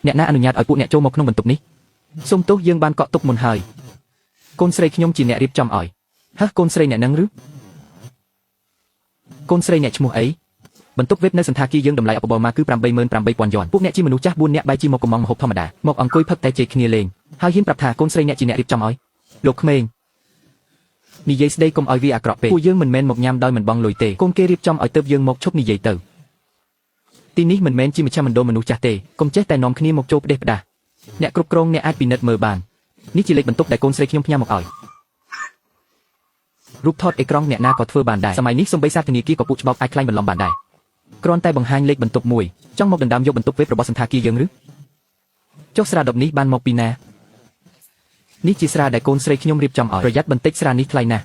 អ្នកណាអនុញ្ញាតឲ្យពួកអ្នកចូលមកក្នុងបន្ទប់នេះសូមទោសយើងបានកក់ទុកមុនហើយកូនស្រីខ្ញុំជាអ្នករៀបចំឲ្យហ៎កូនស្រីអ្នកនឹងឬកូនស្រីអ្នកឈ្មោះអីបន្ទប់វេបនៅសន្តាគារយើងតម្លៃអបបរមកគឺ 88,000 យន់ពួកអ្នកជាមនុស្សចាស់4នាក់បែរជាមកកំងមហូបធម្មតាមកអង្គុយផឹកតែជេរគ្នាលេងហើយហ៊ានប្រាប់ថាកូនស្រីអ្នកជាអ្នករៀបចំឲ្យលោកក្មេងនិយាយស្ដីកុំឲ្យវាអាក្រក់ពេកពួកយើងមិនមែនមកញ៉ាំដោយមិនបងលុយទេកូនគេរៀបចំឲ្យទៅយើងមកឈប់និយាយទៅទីនេះមិនមែនជាមជ្ឈមណ្ឌលមនុស្សចាស់ទេកុំចេះតែនាំគ្នាមកចូលផ្ដេសផ្ដាសអ្នកគ្រប់គ្រងអ្នកអាចពិនិត្យមើលបាននេះជាលេខបន្ទប់ដែលកូនស្រីខ្ញុំផ្ញើមកឲ្យរូបថតអេក្រង់អ្នកណាក៏ធ្វើបានដែរសម័យនេះសំបីសាធនាគារក៏ពួកច្បោកអាចខ្លាញ់បន្លំបានដែរគ្រាន់តែបង្ហាញលេខបន្ទប់មួយចង់មកដណ្ដើមយកបន្ទប់វេបរបស់សន្តាគារយើងឬចុះស្រាដប់នេះបានមកពីណានេះជាស្រាដែលកូនស្រីខ្ញុំរៀបចំឲ្យប្រយ័ត្នបន្តិចស្រានេះថ្លៃណាស់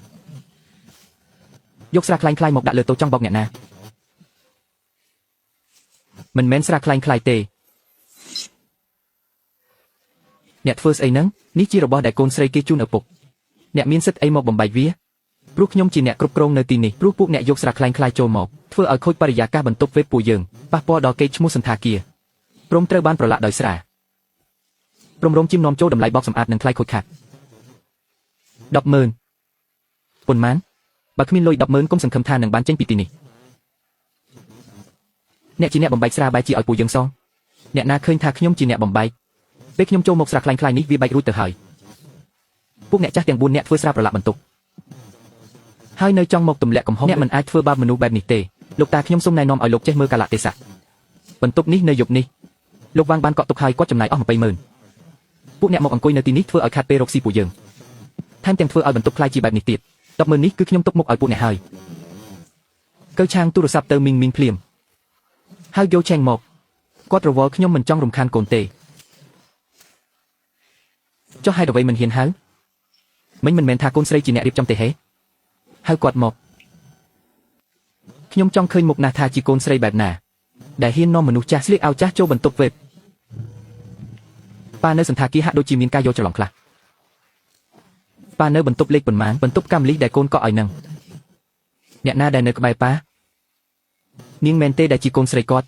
យកស្រាខ្លាញ់ៗមកដាក់លើតូចង់បោកអ្នកណាមិនមែនស្រាខ្លាញ់ៗទេអ្នកធ្វើស្អីហ្នឹងនេះជារបស់ដែលកូនស្រីគេជូនឪពុកអ្នកមានសិទ្ធិអីមកបំបែកវាព្រោះខ្ញុំជាអ្នកគ្រប់គ្រងនៅទីនេះព្រោះពួកអ្នកយកស្រាខ្លាញ់ៗចូលមកធ្វើឲ្យខូចបរិយាកាសបន្ទប់វេបពួកយើងប៉ះពាល់ដល់កេរ្តិ៍ឈ្មោះសន្តាគារព្រមត្រូវបានប្រឡាក់ដោយស្រាព្រមរំជិមនាំចូលតម្លៃបោកសម្អាតនិងថ្លៃខូចខាត 10,000 ប៉ុន្មានបើគ្មានលុយ 10,000 កុំសង្ឃឹមថានឹងបានចេញពីទីនេះអ្នកជាអ្នកបំបែកស្រាបែរជាឲ្យពួកយើងសងអ្នកណាឃើញថាខ្ញុំជាអ្នកបំបែកពេលខ្ញុំចូលមកស្រាខ្លាញ់ៗនេះវាបែករួចទៅហើយពួកអ្នកចាស់ទាំង4នាក់ធ្វើស្រាប្រឡាក់បន្ទប់ហើយនៅចង់មកទម្លាក់កំហុសអ្នកមិនអាចធ្វើបាបមនុស្សបែបនេះទេលោកតាខ្ញុំសូមណែនាំឲ្យលោកចេះមើលកាលៈទេសៈបន្ទប់នេះនៅយប់នេះលោកវាងបានកក់ទុកហើយគាត់ចំណាយអស់ 20,000 ពួកអ្នកមកអង្គុយនៅទីនេះធ្វើឲ្យខាត់ពេលរកស៊ីពួកយើងថែមទាំងធ្វើឲ្យបន្ទប់ខ្លាយជាបែបនេះទៀត 10,000 នេះគឺខ្ញុំទុកមុខឲ្យពួកអ្នកហើយកើឆាងទូរស័ព្ទទៅមីងភ្លាមហើយយកឆេងមកគាត់រវល់ខ្ញុំមិនចង់រំខានកូនទេចុះហេតុអ្វីមិនហ៊ានហៅមិនមែនថាកូនស្រីជាអ្នករៀបចំទេហេហៅគាត់មកខ្ញុំចង់ឃើញមុខណាស់ថាជាកូនស្រីបែបណាដែលហ៊ាននាំមនុស្សចាស់ស្លៀកអាវចាស់ចូលបន្ទប់វេបប៉ានៅសន្តាគារហាក់ដូចជាមានការយកច្រឡំខ្លះប៉ានៅបន្ទប់លេខប៉ុន្មានបន្ទប់កម្មលីដែលកូនកក់ឲ្យនឹងអ្នកណាដែលនៅក្បែរប៉ានាងមែនទេដែលជាកូនស្រីគាត់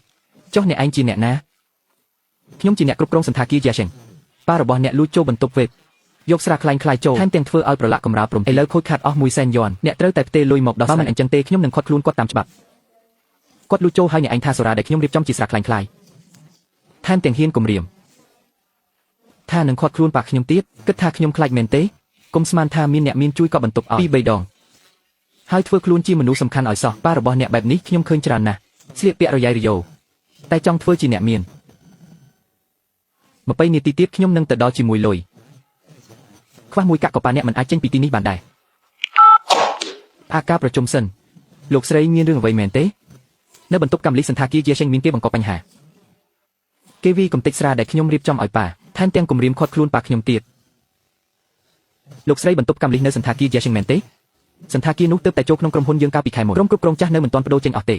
ចុះអ្នកឯងជាអ្នកណាខ្ញុំជាអ្នកគ្រប់គ្រងសន្តាគារយ៉ាសេងប៉ារបស់អ្នកលួចចូលបន្ទប់វេបយកស្រាខ្លាញ់ខ្លាយចូលថែមទាំងធ្វើឲ្យប្រឡាក់កម្រាលព្រំឥឡូវខូចខាតអស់100,000 យន់អ្នកត្រូវតែផ្ទេរលុយមកដល់បើមិនអញ្ចឹងទេខ្ញុំនឹងខាត់ខ្លួនគាត់តាមច្បាប់គាត់លួចចូលហើយអ្នកឯងថាសូរ៉ាដែលខ្ញុំរៀបចំជាស្រាខ្លាញ់ខ្លាយថែមទាំងហ៊ានគំរាមថានឹងខាត់ខ្លួនប៉ាខ្ញុំទៀតគិតថាខ្ញុំខ្លាចមែនទេកុំស្មានថាមានអ្នកមានជួយកក់បន្ទប់ឲ្យ2 3 ដងហើយធ្វើខ្លួនជាមនុស្សសំខាន់ឲ្យសោះប៉ារបស់អ្នកបែបនេះខ្ញុំឃើញច្រើនណាស់ស្លៀកពាក់រយ៉ៃរយ៉ូតែចង់ធ្វើជាអ្នកមាន20 នាទីទៀតខ្ញុំនឹងទៅដល់ជាមួយលុយខ្វះមួយកាក់ក៏ប៉ាអ្នកមិនអាចចេញពីទីនេះបានដែរការប្រជុំសិនលោកស្រីមានរឿងអ្វីមែនទេនៅបន្ទប់កម្មលីសន្តាគារជាសេងមានគេបង្កបញ្ហាគេវាកំតិចស្រាដែលខ្ញុំរៀបចំឲ្យប៉ាថែមទាំងគំរាមខាត់ខ្លួនប៉ាខ្ញុំទៀតលោកស្រីបន្ទប់កម្មលីនៅសន្តាគារជាសេងមែនទេសន្តាគារនោះទើបតែចូលក្នុងក្រុមហ៊ុនយើងកាលពីខែមុនក្រុមគ្រប់គ្រងចាស់នៅមិនទាន់បដូរចេញអស់ទេ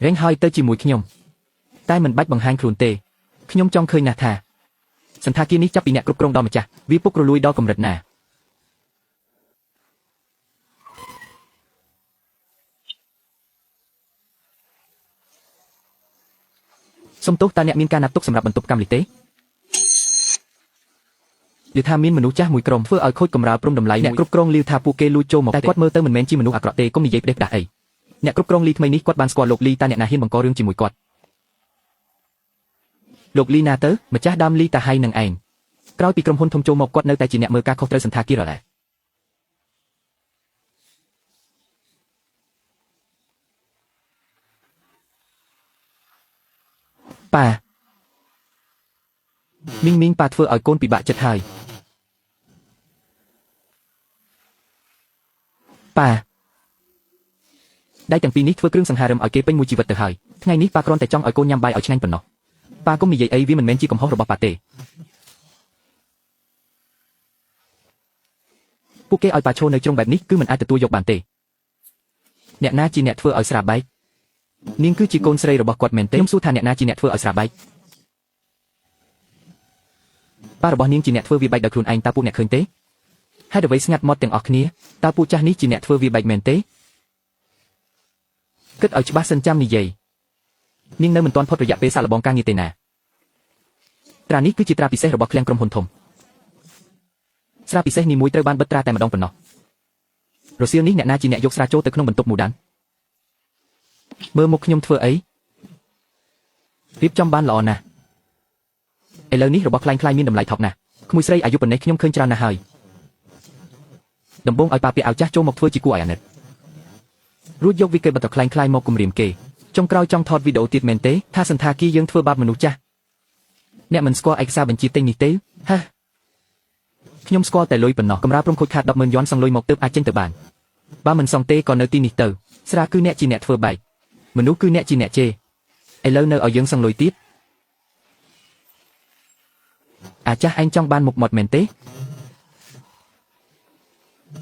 រែងហើយទៅជាមួយខ្ញុំតែមិនបាច់បង្ហាញខ្លួនទេខ្ញុំចង់ឃើញណាស់ថាសន្តាគារនេះចាប់ពីអ្នកគ្រប់គ្រងដល់ម្ចាស់វាពុករលួយដល់កម្រិតណាសុំទោសតើអ្នកមានការណាត់ទុកសម្រាប់បន្ទប់កម្មលីទេនិយាយថាមានមនុស្សចាស់មួយក្រុមធ្វើឲ្យខូចកម្រាលព្រំតម្លៃអ្នកគ្រប់គ្រងលីថាពួកគេលួចចូលមកតែគាត់មើលទៅមិនមែនជាមនុស្សអាក្រក់ទេកុំនិយាយផ្ដេសផ្ដាសអីអ្នកគ្រប់គ្រងលីថ្មីនេះគាត់បានស្គាល់លោកលីតើអ្នកណាហ៊ានបង្ករឿងជាមួយគាត់លោកលីណាទៅម្ចាស់ដើមលីតាហៃនឹងឯងក្រោយពីក្រុមហ៊ុនធំចូលមកគាត់នៅតែជាអ្នកមើលការខុសត្រូវសន្តាគាររ៉ែប៉ាមីងប៉ាធ្វើឲ្យកូនពិបាកចិត្តហើយប៉ាដៃទាំងពីរនេះធ្វើគ្រឿងសង្ហារឹមឲ្យគេពេញមួយជីវិតទៅហើយថ្ងៃនេះប៉ាគ្រាន់តែចង់ឲ្យកូនញ៉ាំបាយឲ្យឆ្ងាញ់ប៉ុណ្ណោះប៉ាកុំនិយាយអីវាមិនមែនជាកំហុសរបស់ប៉ាទេពួកគេឲ្យប៉ាឈរនៅជ្រុងបែបនេះគឺមិនអាចទទួលយកបានទេអ្នកណាជាអ្នកធ្វើឲ្យស្រាបែកនាងគឺជាកូនស្រីរបស់គាត់មែនទេខ្ញុំសួរថាអ្នកណាជាអ្នកធ្វើឲ្យស្រាបែកប៉ារបស់នាងជាអ្នកធ្វើវាបែកដោយខ្លួនឯងតើពួកអ្នកឃើញទេហេតុអ្វីស្ងាត់មាត់ទាំងអស់គ្នាតើពួកចាស់នេះជាអ្នកធ្វើវាបែកមែនទេគិតឲ្យច្បាស់សិនចាំនិយាយ នាងនៅមិនទាន់ផុតរយៈពេលសាកល្បងការងារទេណាត្រានេះគឺជាត្រាពិសេសរបស់ឃ្លាំងក្រុមហ៊ុនធំស្រាពិសេសនីមួយត្រូវបានបិទត្រាតែម្ដងប៉ុណ្ណោះរសៀលនេះអ្នកណាជាអ្នកយកស្រាចូលទៅក្នុងបន្ទប់មូដានមើលមុខខ្ញុំធ្វើអីរៀបចំបានល្អណាស់ឥឡូវនេះរបស់ខ្លាំងមានតម្លៃថោកណាស់ក្មួយស្រីអាយុប៉ុណ្ណេះខ្ញុំឃើញច្រើនណាស់ហើយដំបងឲ្យប៉ាពាក់ឲ្យចាស់ចូលមកធ្វើជាគួរឲ្យអាណិតរួចយកវីកេបតខ្លាំងមកគំរាមគេចុងក្រោយចង់ថតវីដេអូទៀតមែនទេថាសន្តាគារយើងធ្វើបាបមនុស្សចាស់អ្នកមិនស្គាល់ឯកសារបញ្ជាទិញនេះទេហាខ្ញុំស្គាល់តែលុយប៉ុណ្ណោះកម្រាលព្រំខូចខាត 10,000 យន់សងលុយមកទើបអាចចេញទៅបានបើមិនសងទេក៏នៅទីនេះទៅស្រាគឺអ្នកជាអ្នកធ្វើបែកមនុស្សគឺអ្នកជាអ្នកជេរឥឡូវនៅឲ្យយើងសងលុយទៀតអាចាស់ឯងចង់បានមុខមាត់មែនទេ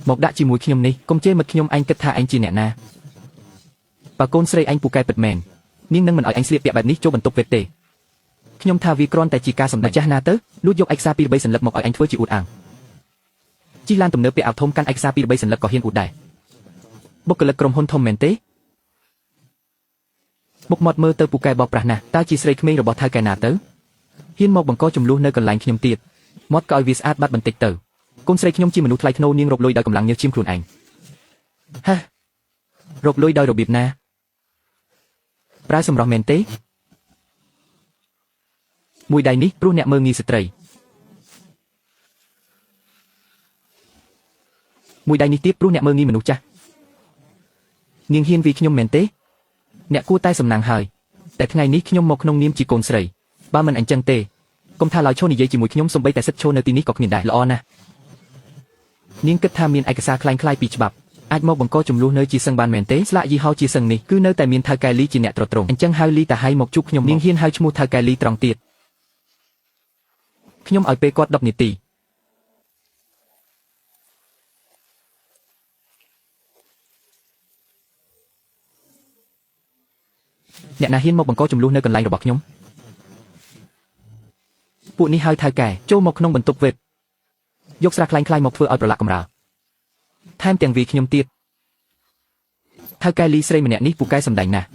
មកដាក់ជាមួយខ្ញុំនេះកុំជេរមិត្តខ្ញុំឯងគិតថាឯងជាអ្នកណាបើកូនស្រីឯងពូកែពិតមែននាងនឹងមិនឲ្យឯងស្លៀកពាក់បែបនេះចូលបន្ទប់ពេទ្យទេខ្ញុំថាវាគ្រាន់តែជាការសម្ដែងចាស់ណាទៅលួចយកឯកសារ2-3សន្លឹកមកឲ្យឯងធ្វើជាអួតអាងជិះឡានទំនើបពាក់អាវធំកាន់ឯកសារ2-3សន្លឹកក៏ហ៊ានអួតដែរបុគ្គលិកក្រុមហ៊ុនធំមែនទេមុខមាត់មើលទៅពូកែបោកប្រាស់ណាស់តើជាស្រីក្មេងរបស់ថៅកែណាទៅហ៊ានមកបង្កចំនួននៅកន្លែងខ្ញុំទៀតមាត់ក៏ឲ្យវាស្អាតបាត់បន្តិចទៅកូនស្រីខ្ញុំជាមនុស្សថ្លៃថ្នូរនាងរកលុយដោយកម្លាំងញើសឈាមខ្លួនឯងហារកលុយដោយរបៀបណាប្រើសម្រស់មែនទេមួយដៃនេះព្រោះអ្នកមើងងាយស្ត្រីមួយដៃនេះទៀតព្រោះអ្នកមើងងាយមនុស្សចាស់នាងហ៊ានវាខ្ញុំមែនទេអ្នកគួរតែសំណាងហើយតែថ្ងៃនេះខ្ញុំមកក្នុងនាមជាកូនស្រីបើមិនអញ្ចឹងទេកុំថាឡើយឈរនិយាយជាមួយខ្ញុំសូម្បីតែសិទ្ធឈរនៅទីនេះក៏គ្មានដែរល្អណាស់នាងគិតថាមានឯកសារคล้ายៗពីច្បាប់អាចមកបង្កចំនួននៅជាសឹងបានមែនទេស្លាកយីហោជាសឹងនេះគឺនៅតែមានថៅកែលីជាអ្នកត្រង់អញ្ចឹងហៅលីតាហៃមកជួបខ្ញុំនាងហ៊ានហៅឈ្មោះថៅកែលីត្រង់ទៀតខ្ញុំឲ្យពេលគាត់10នាទីអ្នកណាហ៊ានមកបង្កចំនួននៅកន្លែងរបស់ខ្ញុំពួកនេះហៅថៅកែចូលមកក្នុងបន្ទប់វេបយកស្រាខ្លាំងៗមកធ្វើឲ្យប្រឡាក់កម្រាលថែមទាំងវាខ្ញុំទៀតថៅកែលីស្រីម្នាក់នេះពូកែសម្ដែងណាស់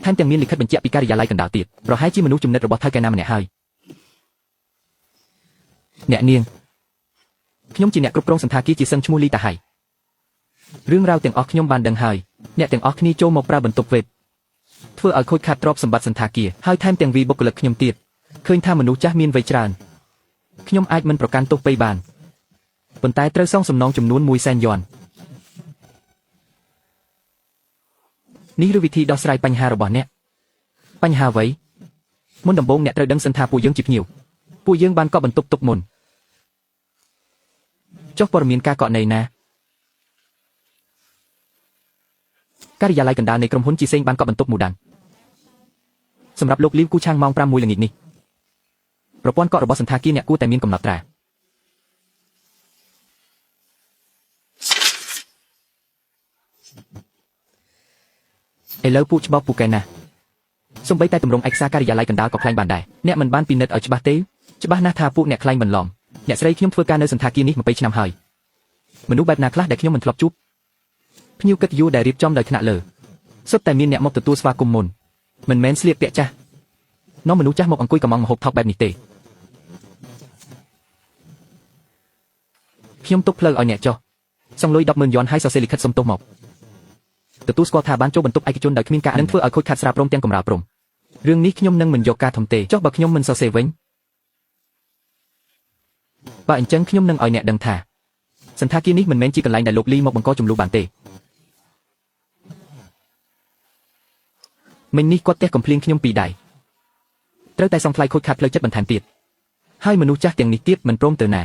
ថែមទាំងមានលិខិតបញ្ជាក់ពីការិយាល័យកណ្ដាលទៀតប្រហែលជាមនុស្សចំណិតរបស់ថៅកែណាម្នាក់ហើយអ្នកនាងខ្ញុំជាអ្នកគ្រប់គ្រងសន្តាគារជាសឹងឈ្មោះលីតាហៃរឿងរ៉ាវទាំងអស់ខ្ញុំបានដឹងហើយអ្នកទាំងអស់គ្នាចូលមកប្រើបន្ទប់វេបធ្វើឲ្យខូចខាតទ្រព្យសម្បត្តិសន្តាគារហើយថែមទាំងវីបុគ្គលិកខ្ញុំទៀតឃើញថាមនុស្សចាស់មានវ័យច្រើនខ្ញុំអាចមិនប្រកាន់ទោសពេយបានប៉ុន្តែត្រូវសងសំណងចំនួន100,000 យន់នេះឬវិធីដោះស្រាយបញ្ហារបស់អ្នកបញ្ហាអ្វីមុនដំបូងអ្នកត្រូវដឹងសិនថាពួកយើងជាភ្ញៀវពួកយើងបានកក់បន្ទប់ទុកមុនចុះព័ត៌មានការកក់ណីណាការិយាល័យកណ្ដាលនៃក្រុមហ៊ុនជីសេងបានកក់បន្ទប់មូដានសម្រាប់លោកលីវគូឆាងម៉ោង 5 ល្ងាចនេះប្រព័ន្ធកក់របស់សន្តាគារអ្នកគួរតែមានកំណត់ត្រាឥឡូវពួកច្បោកពូកែណាសូម្បីតែទម្រង់ឯកសារការិយាល័យកណ្ដាលក៏ខ្លាញ់បានដែរអ្នកមិនបានពិនិត្យឲ្យច្បាស់ទេច្បាស់ណាស់ថាពួកអ្នកខ្លាញ់បន្លំអ្នកស្រីខ្ញុំធ្វើការនៅសន្តាគារនេះ20 ឆ្នាំហើយមនុស្សបែបណាខ្លះដែលខ្ញុំមិនធ្លាប់ជួបភ្ញៀវកិត្តិយសដែលរៀបចំដោយថ្នាក់លើសុទ្ធតែមានអ្នកមកទទួលស្វាគមន៍មុនមិនមែនស្លៀកពាក់ចាស់នាំមនុស្សចាស់មកអង្គុយកំងមហូបថោកបែបនេះទេខ្ញុំទុកផ្លូវឲ្យអ្នកចុះសងលុយ 10,000 យន់ហើយសរសេរលិខិតសុំទោសមកទទួលស្គាល់ថាបានចូលបន្ទប់ឯកជនដោយគ្មានការនឹងធ្វើឲ្យខូចខាតស្រាព្រមទាំងកម្រាលព្រំរឿងនេះខ្ញុំនឹងមិនយកការធំទេចុះបើខ្ញុំមិនសរសេរវិញបើអញ្ចឹងខ្ញុំនឹងឲ្យអ្នកដឹងថាសន្តាគារនេះមិនមែនជាកន្លែងដែលលោកលីមកបង្កចំនួនបានទេមិញនេះគាត់ទះកំភ្លៀងខ្ញុំពីរដៃត្រូវតែសងថ្លៃខូចខាតផ្លូវចិត្តបន្ថែមទៀតហើយមនុស្សចាស់ទាំងនេះទៀតមិនព្រមទៅណា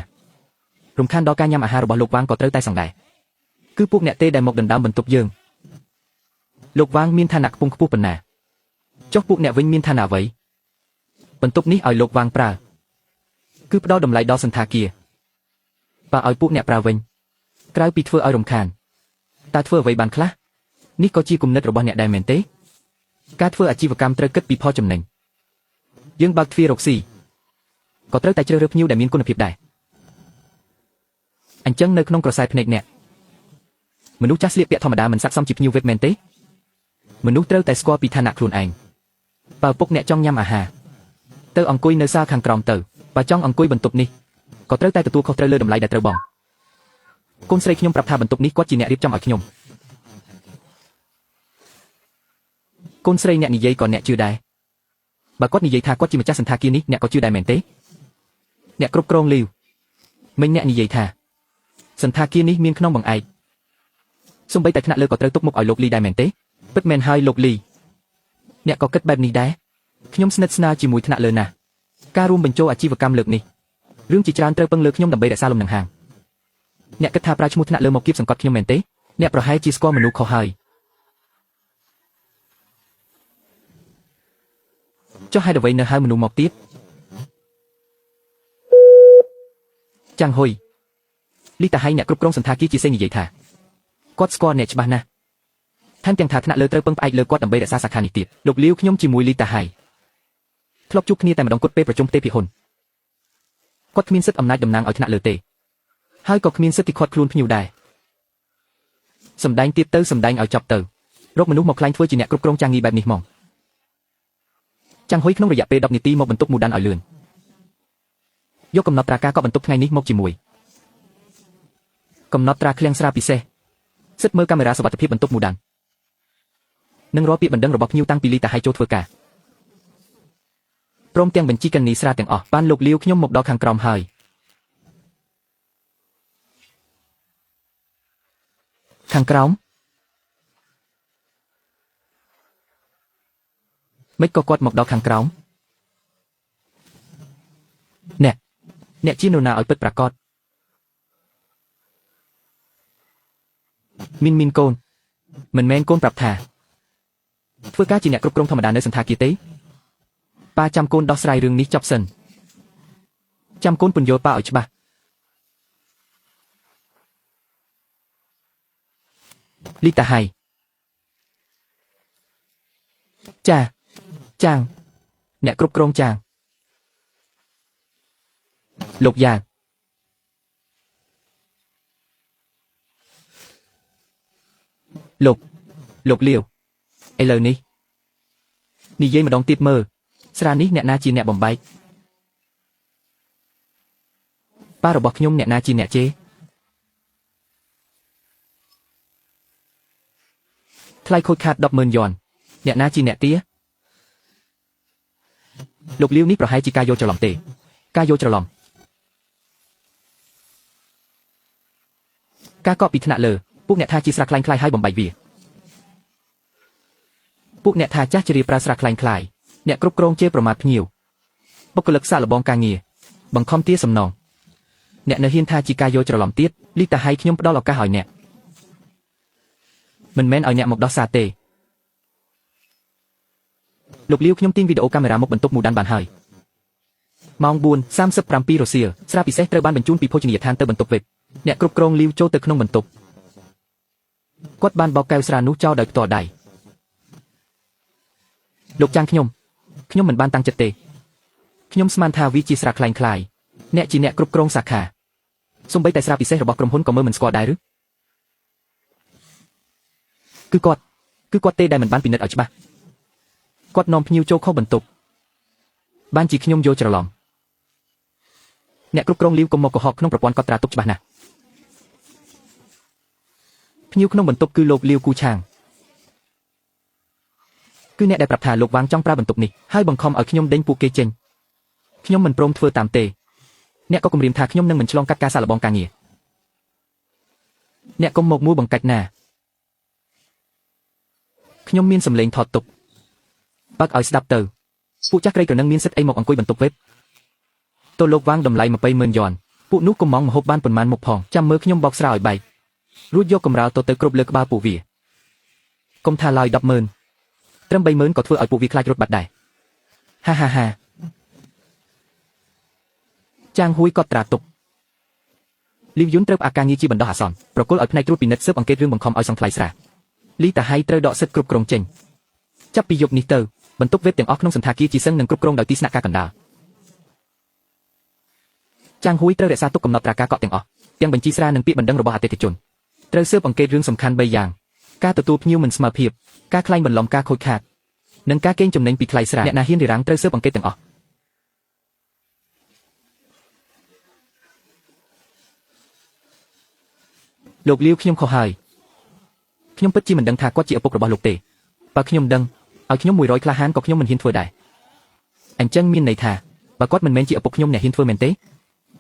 រំខានដល់ការញ៉ាំអាហាររបស់លោកវាងក៏ត្រូវតែសងដែរគឺពួកអ្នកទេដែលមកដណ្ដើមបន្ទប់យើងលោកវាងមានឋានៈខ្ពង់ខ្ពស់ប៉ុណ្ណាចុះពួកអ្នកវិញមានឋានៈអ្វីបន្ទប់នេះឲ្យលោកវាងប្រើគឺផ្ដល់តម្លៃដល់សន្តាគារបើឲ្យពួកអ្នកប្រើវិញក្រៅពីធ្វើឲ្យរំខានតើធ្វើអ្វីបានខ្លះនេះក៏ជាគំនិតរបស់អ្នកដែរមែនទេការធ្វើអាជីវកម្មត្រូវគិតពីផលចំណេញយើងបើកទ្វាររកស៊ីក៏ត្រូវតែជ្រើសរើសភ្ញៀវដែលមានគុណភាពដែរអញ្ចឹងនៅក្នុងក្រសែភ្នែកអ្នកមនុស្សចាស់ស្លៀកពាក់ធម្មតាមិនស័ក្តិសមជាភ្ញៀវវេបមែនទេមនុស្សត្រូវតែស្គាល់ពីឋានៈខ្លួនឯង បើពុកអ្នកចង់ញ៉ាំអាហារទៅអង្គុយនៅសាលខាងក្រោមទៅបើចង់អង្គុយបន្ទប់នេះក៏ត្រូវតែទទួលខុសត្រូវលើតម្លៃដែលត្រូវបងកូនស្រីខ្ញុំប្រាប់ថាបន្ទប់នេះគាត់ជាអ្នករៀបចំឲ្យខ្ញុំកូនស្រីអ្នកនិយាយក៏អ្នកជឿដែរបើគាត់និយាយថាគាត់ជាម្ចាស់សន្តាគារនេះអ្នកក៏ជឿដែរមែនទេអ្នកគ្រប់គ្រងលីវមិញអ្នកនិយាយថាសន្តាគារនេះមានក្នុងបង្អែកសូម្បីតែថ្នាក់លើក៏ត្រូវទុកមុខឲ្យលោកលីដែរមែនទេពិតមែនហើយលោកលីអ្នកក៏គិតបែបនេះដែរខ្ញុំស្និទ្ធស្នាលជាមួយថ្នាក់លើណាស់ការរួមបញ្ចូលអាជីវកម្មលើកនេះរឿងជាច្រើនត្រូវពឹងលើខ្ញុំដើម្បីរក្សាលំនឹងហាងអ្នកគិតថាប្រើឈ្មោះថ្នាក់លើមកគៀបសង្កត់ខ្ញុំមែនទេអ្នកប្រហែលជាស្គាល់មនុស្សខុសហើយចុះហេតុអ្វីនៅហៅមនុស្សមកទៀតចាំងហ៊ុយលីតាហៃអ្នកគ្រប់គ្រងសន្តាគារជាសេនិយាយថាគាត់ស្គាល់អ្នកច្បាស់ណាស់ថែមទាំងថាថ្នាក់លើត្រូវពឹងផ្អែកលើគាត់ដើម្បីរក្សាសាខានេះទៀតលោកលាវខ្ញុំជាមួយលីតាហៃធ្លាប់ជួបគ្នាតែម្ដងគត់ពេលប្រជុំទេពិហ៊ុនគាត់គ្មានសិទ្ធិអំណាចតំណាងឲ្យថ្នាក់លើទេហើយក៏គ្មានសិទ្ធិឃាត់ខ្លួនភ្ញៀវដែរសម្ដែងទៀតទៅសម្ដែងឲ្យចប់ទៅរកមនុស្សមកខ្លាញ់ធ្វើជាអ្នកគ្រប់គ្រងចាងងីបែបនេះហ្មងចាំងហ៊ុយក្នុងរយៈពេល10នាទីមកបន្ទប់មូដានឲ្យលឿនយកកំណត់ត្រាការកក់បន្ទប់ថ្ងៃនេះមកជាមួយកំណត់ត្រាឃ្លាំងស្រាពិសេសសិទ្ធមើលកាមេរ៉ាសុវត្ថិភាពបន្ទប់មូដាននិងរាល់ពាក្យបណ្ដឹងរបស់ភ្ញៀវតាំងពីលីតាហៃចូលធ្វើការព្រមទាំងបញ្ជីកណនីស្រាទាំងអស់បានលោកលាវខ្ញុំមកដល់ខាងក្រោមហើយខាងក្រោមមិនក៏គាត់មកដល់ខាងក្រោមអ្នកជានរណាឲ្យពិតប្រាកដមីនកូនមិនមែនកូនប្រាប់ថាធ្វើការជាអ្នកគ្រប់គ្រងធម្មតានៅសន្តាគារទេប៉ាចាំកូនដោះស្រាយរឿងនេះចប់សិនចាំកូនពន្យល់ប៉ាឲ្យច្បាស់លីតាហៃចាងអ្នកគ្រប់គ្រងចាងលោកយ៉ាលោកលាវឥឡូវនេះនិយាយម្ដងទៀតមើលស្រានេះអ្នកណាជាអ្នកបំបែកប៉ារបស់ខ្ញុំអ្នកណាជាអ្នកជេរថ្លៃខូចខាត 10,000 យន់អ្នកណាជាអ្នកទាលោកលាវនេះប្រហែលជាការយកច្រឡំទេការយកច្រឡំការកក់ពីថ្នាក់លើពួកអ្នកថាជាស្រាខ្លាញ់ខ្លាយហើយបំបែកវាពួកអ្នកថាចាស់ជ្រាប្រើស្រាខ្លាញ់ខ្លាយអ្នកគ្រប់គ្រងជេរប្រមាថភ្ញៀវបុគ្គលិកសាកល្បងការងារបង្ខំទារសំណងអ្នកនៅហ៊ានថាជាការយកច្រឡំទៀតលីតាហៃខ្ញុំផ្ដល់ឱកាសឲ្យអ្នកមិនមែនឲ្យអ្នកមកដោះសារទេលោកលាវខ្ញុំទាញវីដេអូកាមេរ៉ាមកបន្ទប់មូដានបានហើយម៉ោង 4:37 រសៀលស្រាពិសេសត្រូវបានបញ្ជូនពីភោជនីយដ្ឋានទៅបន្ទប់វេបអ្នកគ្រប់គ្រងលាវចូលទៅក្នុងបន្ទប់គាត់បានបោកកែវស្រានោះចោលដោយផ្ទាល់ដៃលោកចាំងខ្ញុំមិនបានតាំងចិត្តទេខ្ញុំស្មានថាវាជាស្រាខ្លាញ់ខ្លាយអ្នកជាអ្នកគ្រប់គ្រងសាខាសូម្បីតែស្រាពិសេសរបស់ក្រុមហ៊ុនក៏មើលមិនស្គាល់ដែរឬគឺគាត់ទេដែលមិនបានពិនិត្យឲ្យច្បាស់គាត់នាំភ្ញៀវចូលខុសបន្ទប់បានជាខ្ញុំយកច្រឡំអ្នកគ្រប់គ្រងលាវកុំមកកុហកក្នុងប្រព័ន្ធកត់ត្រាទុកច្បាស់ណាស់ភ្ញៀវក្នុងបន្ទប់គឺលោកលាវគូឆាងគឺអ្នកដែលប្រាប់ថាលោកវាងចង់ប្រើបន្ទប់នេះហើយបង្ខំឲ្យខ្ញុំដេញពួកគេចេញខ្ញុំមិនព្រមធ្វើតាមទេអ្នកក៏គំរាមថាខ្ញុំនឹងមិនឆ្លងកាត់ការសាកល្បងការងារអ្នកកុំមកមួបង្កាច់ណាខ្ញុំមានសម្លេងថតទុកបើកឲ្យស្ដាប់ទៅពួកចាស់ក្រីក្រនឹងមានសិទ្ធិអីមកអង្គុយបន្ទប់វេបតើលោកវាងតម្លៃ 20,000 យន់ពួកនោះកំងមហូបបានប៉ុន្មានមុខផងចាំមើលខ្ញុំបោកស្រាឲ្យបែករួចយកកម្រាលទៅគ្រប់លើក្បាលពួកវាកុំថាឡើយ 10,000 ត្រឹម 30,000 ក៏ធ្វើឲ្យពួកវាខ្លាចរត់បាត់ដែរហាចាងហ៊ួយកត់ត្រាទុកលីវយុនត្រូវអាការងារជាបណ្ដោះអាសន្នប្រគល់ឲ្យផ្នែកត្រួតពិនិត្យស៊ើបអង្កេតរឿងបង្ខំឲ្យសង្ថ្លៃស្រាលីតាហៃត្រូវដកសិទ្ធិគ្រប់គ្រងចេញចាប់ពីយប់នេះទៅបន្ទប់វេបទាំងអស់ក្នុងសន្តាគារជីសឹងនឹងគ្រប់គ្រងដោយទីស្នាក់ការកណ្ដាលចាងហ៊ួយត្រូវរក្សាទុកកំណត់ត្រាការកក់ទាំងអស់ទាំងបញ្ជីស្រានិងពាក្យបណ្ដឹងរបស់អតិថិជនត្រូវស៊ើបអង្កេតរឿងសំខាន់3យ៉ាងការទទួលភ្ញៀវមិនស្មើភាពការក្លែងបន្លំការខូចខាត នឹងការកេងចំណេញពីថ្លៃស្រាអ្នកណាហ៊ានរារាំងត្រូវស៊ើបអង្កេតទាំងអស់លោកលាវខ្ញុំខុសហើយខ្ញុំពិតជាមិនដឹងថាគាត់ជាឪពុករបស់លោកទេបើខ្ញុំដឹងឲ្យខ្ញុំ100ក្លាហានក៏ខ្ញុំមិនហ៊ានធ្វើដែរអញ្ចឹងមានន័យថាបើគាត់មិនមែនជាឪពុកខ្ញុំអ្នកហ៊ានធ្វើមែនទេ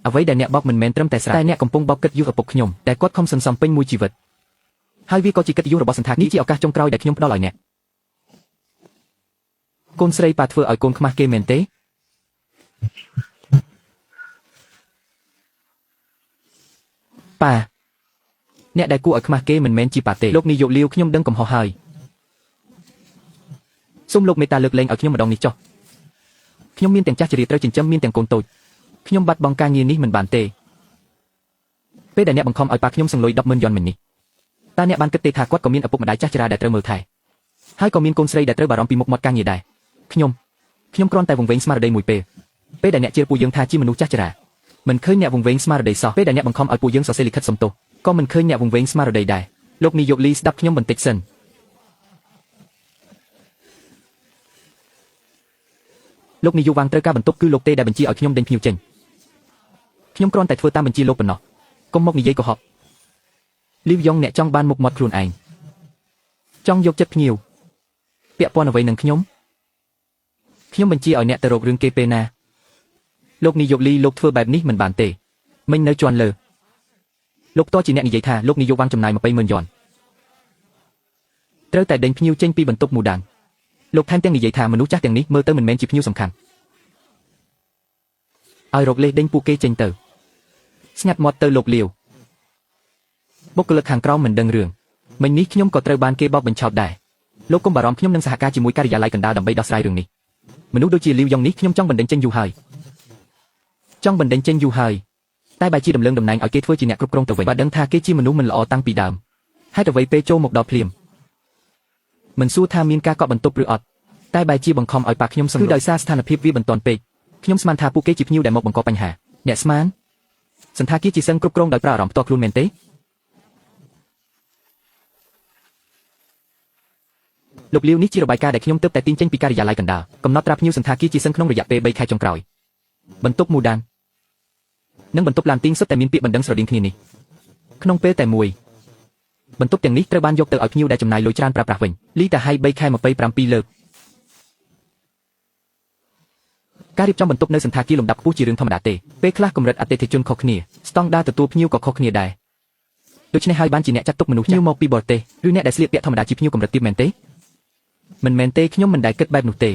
អ្វីដែលអ្នកបោកមិនមែនត្រឹមតែស្រាតែអ្នកកំពុងបោកកិត្តិយសឪពុកខ្ញុំតែគាត់ខំសន្សំពេញមួយជីវិតហើយវាក៏ជាកិត្តិយសរបស់សន្តាគារជាឱកាសចុងក្រោយដែលខ្ញុំផ្ដល់ឲ្យអ្នកកូនស្រីប៉ាធ្វើឲ្យកូនខ្មាស់គេមែនទេប៉ាអ្នកដែលគួរឲ្យខ្មាស់គេមិនមែនជាប៉ាទេលោកនាយកលាវខ្ញុំដឹងកំហុសហើយសូមលោកមេត្តាលើកលែងឲ្យខ្ញុំម្ដងនេះចុះខ្ញុំមានទាំងចាស់ជ្រាបត្រូវចិញ្ចឹមមានទាំងកូនតូចខ្ញុំបាត់បង់ការងារនេះមិនបានទេពេលដែលអ្នកបង្ខំឲ្យប៉ាខ្ញុំសង្លុយ100000យ៉នមិញនេះតើអ្នកបានគិតទេថាគាត់ក៏មានឪពុកម្ដាយចាស់ជរាដែលត្រូវមើលថែហើយក៏មានកូនស្រីដែលត្រូវបារម្ភពីមុខមាត់ការងារដែរខ្ញុំគ្រាន់តែវង្វេងស្មារតីមួយពេលដែលអ្នកជេរពួកយើងថាជាមនុស្សចាស់ជរាមិនឃើញអ្នកវង្វេងស្មារតីសោះពេលដែលអ្នកបង្ខំឲ្យពួកយើងសរសេរលិខិតសុំទោសក៏មិនឃើញអ្នកវង្វេងស្មារតីដែរលោកនាយកលីស្ដាប់ខ្ញុំបន្តិចសិនលោកនាយកវ៉ាងត្រូវការបន្ទប់គឺលោកទេដែលបញ្ជាឲ្យខ្ញុំដេញភ្ញៀវចេញខ្ញុំគ្រាន់តែធ្វើតាមបញ្ជាលោកប៉ុណ្ណោះកុំមកនិយាយកុហកលីវយ៉ុងអ្នកចង់បានមុខមាត់ខ្លួនឯងចង់យកចិត្តភ្ញៀវពាក់ព័ន្ធអ្វីនឹងខ្ញុំបញ្ជាឲ្យអ្នកទៅរករឿងគេពេលណាលោកនាយកលីលោកធ្វើបែបនេះមិនបានទេមិញនៅជាន់លើលោកតជាអ្នកនិយាយថាលោកនាយកវ៉ាងចំណាយ20000យ៉នត្រូវតែដេញភ្ញៀវចេញពីបន្ទប់មូដានលោកថែមទាំងនិយាយថាមនុស្សចាស់ទាំងនេះមើលទៅមិនមែនជាភ្ញៀវសំខាន់ឲ្យរកលេសដេញពួកគេចេញទៅស្ងាត់មាត់ទៅលោកលាវបុគ្គលិកខាងក្រោមមិនដឹងរឿងមិញនេះខ្ញុំក៏ត្រូវបានគេបោកបញ្ឆោតដែរលោកកុំបារម្ភខ្ញុំនឹងសហការជាមួយការិយាល័យកណ្ដាលដើម្បីដោះស្រាយរឿងនេះមនុស្សដូចជាលីវយ៉ុងនេះខ្ញុំចង់បណ្ដេញចេញយូរហើយតែបែរជាដំណឹងតំណែងឲ្យគេធ្វើជាអ្នកគ្រប់គ្រងទៅវិញបើដឹងថាគេជាមនុស្សមិនល្អតាំងពីដើមហេតុអ្វីពេលចូលមកដល់ភ្លាមមិនសួរថាមានការកក់បន្ទប់ឬអត់តែបែរជាបង្ខំឲ្យប៉ាខ្ញុំសង្គ្រោះគឺដោយសារស្ថានភាពវាបន្ទាន់ពេកខ្ញុំស្មានថាពួកគេជាភ្ញៀវដែលមកបង្កបញ្ហាអ្នកស្មានសន្តាគារជាសឹងគ្រប់គ្រងដោយប្រើអារម្មណ៍ផ្ទាល់ខ្លួនមែនទេលោកលាវនេះជារបាយការណ៍ដែលខ្ញុំទើបតែទាញចេញពីការិយាល័យកណ្ដាលកំណត់ត្រាភ្ញៀវសន្តាគារជាសឹងក្នុងរយៈពេល3ខែចុងក្រោយបន្ទប់មូដាននិងបន្ទប់ឡានទីងសុទ្ធតែមានពាក្យបណ្ដឹងស្រដៀងគ្នានេះក្នុងពេលតែមួយបន្ទប់ទាំងនេះត្រូវបានយកទៅឲ្យភ្ញៀវដែលចំណាយលុយច្រើនប្រើប្រាស់វិញលីតាហៃ3ខែ27លើកការរៀបចំបន្ទប់នៅសន្តាគារលំដាប់ខ្ពស់ជារឿងធម្មតាទេពេលខ្លះកម្រិតអតិថិជនខុសគ្នាស្តង់ដារទទួលភ្ញៀវក៏ខុសគ្នាដែរដូច្នេះហើយបានជាអ្នកចាត់ទុកមនុស្សភ្ញៀវមកពីបរទេសឬអ្នកដែលស្លៀកពាក់ធម្មតាជាភ្ញៀវកម្រិតទាបមែនទេមិនមែនទេខ្ញុំមិនដែលគិតបែបនោះទេ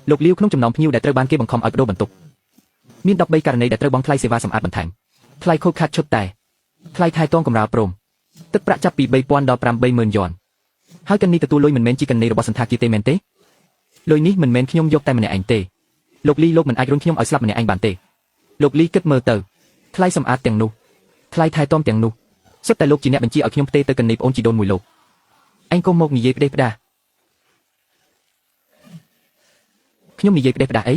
លោកលាវក្នុងចំណោមភ្ញៀវដែលត្រូវបានគេបង្ខំឲ្យបដូរបន្ទប់មាន13ករណីដែលត្រូវបង់ថ្លៃសេវាសម្អាតបន្ថែមថ្លៃខូចខាតឈុតតែថ្លៃថែទាំកម្រាលព្រំទឹកប្រាក់ចាប់ពី3000ដល់80000យ៉នហើយកន្នីទទួលលុយមិនមែនជាកន្នីរបស់សន្តាគារទេមែនទេលុយនេះមិនមែនខ្ញុំយកតែម្នាក់ឯងទេលោកលីលោកមិនអាចរុញខ្ញុំឲ្យស្លាប់ម្នាក់ឯងបានទេលោកលីគិតមើលទៅថ្លៃសម្អាតទាំងនោះថ្លៃថែទាំទាំងនោះសុទ្ធតែលោកជាអ្នកបញ្ជាឲ្យខ្ញុំផ្ទេរទៅកន្នីប្អូនជីដូនមួយលោកឯងកុំមកនិយាយផ្ដេសផ្ដាសខ្ញុំនិយាយផ្ដេសផ្ដាសអី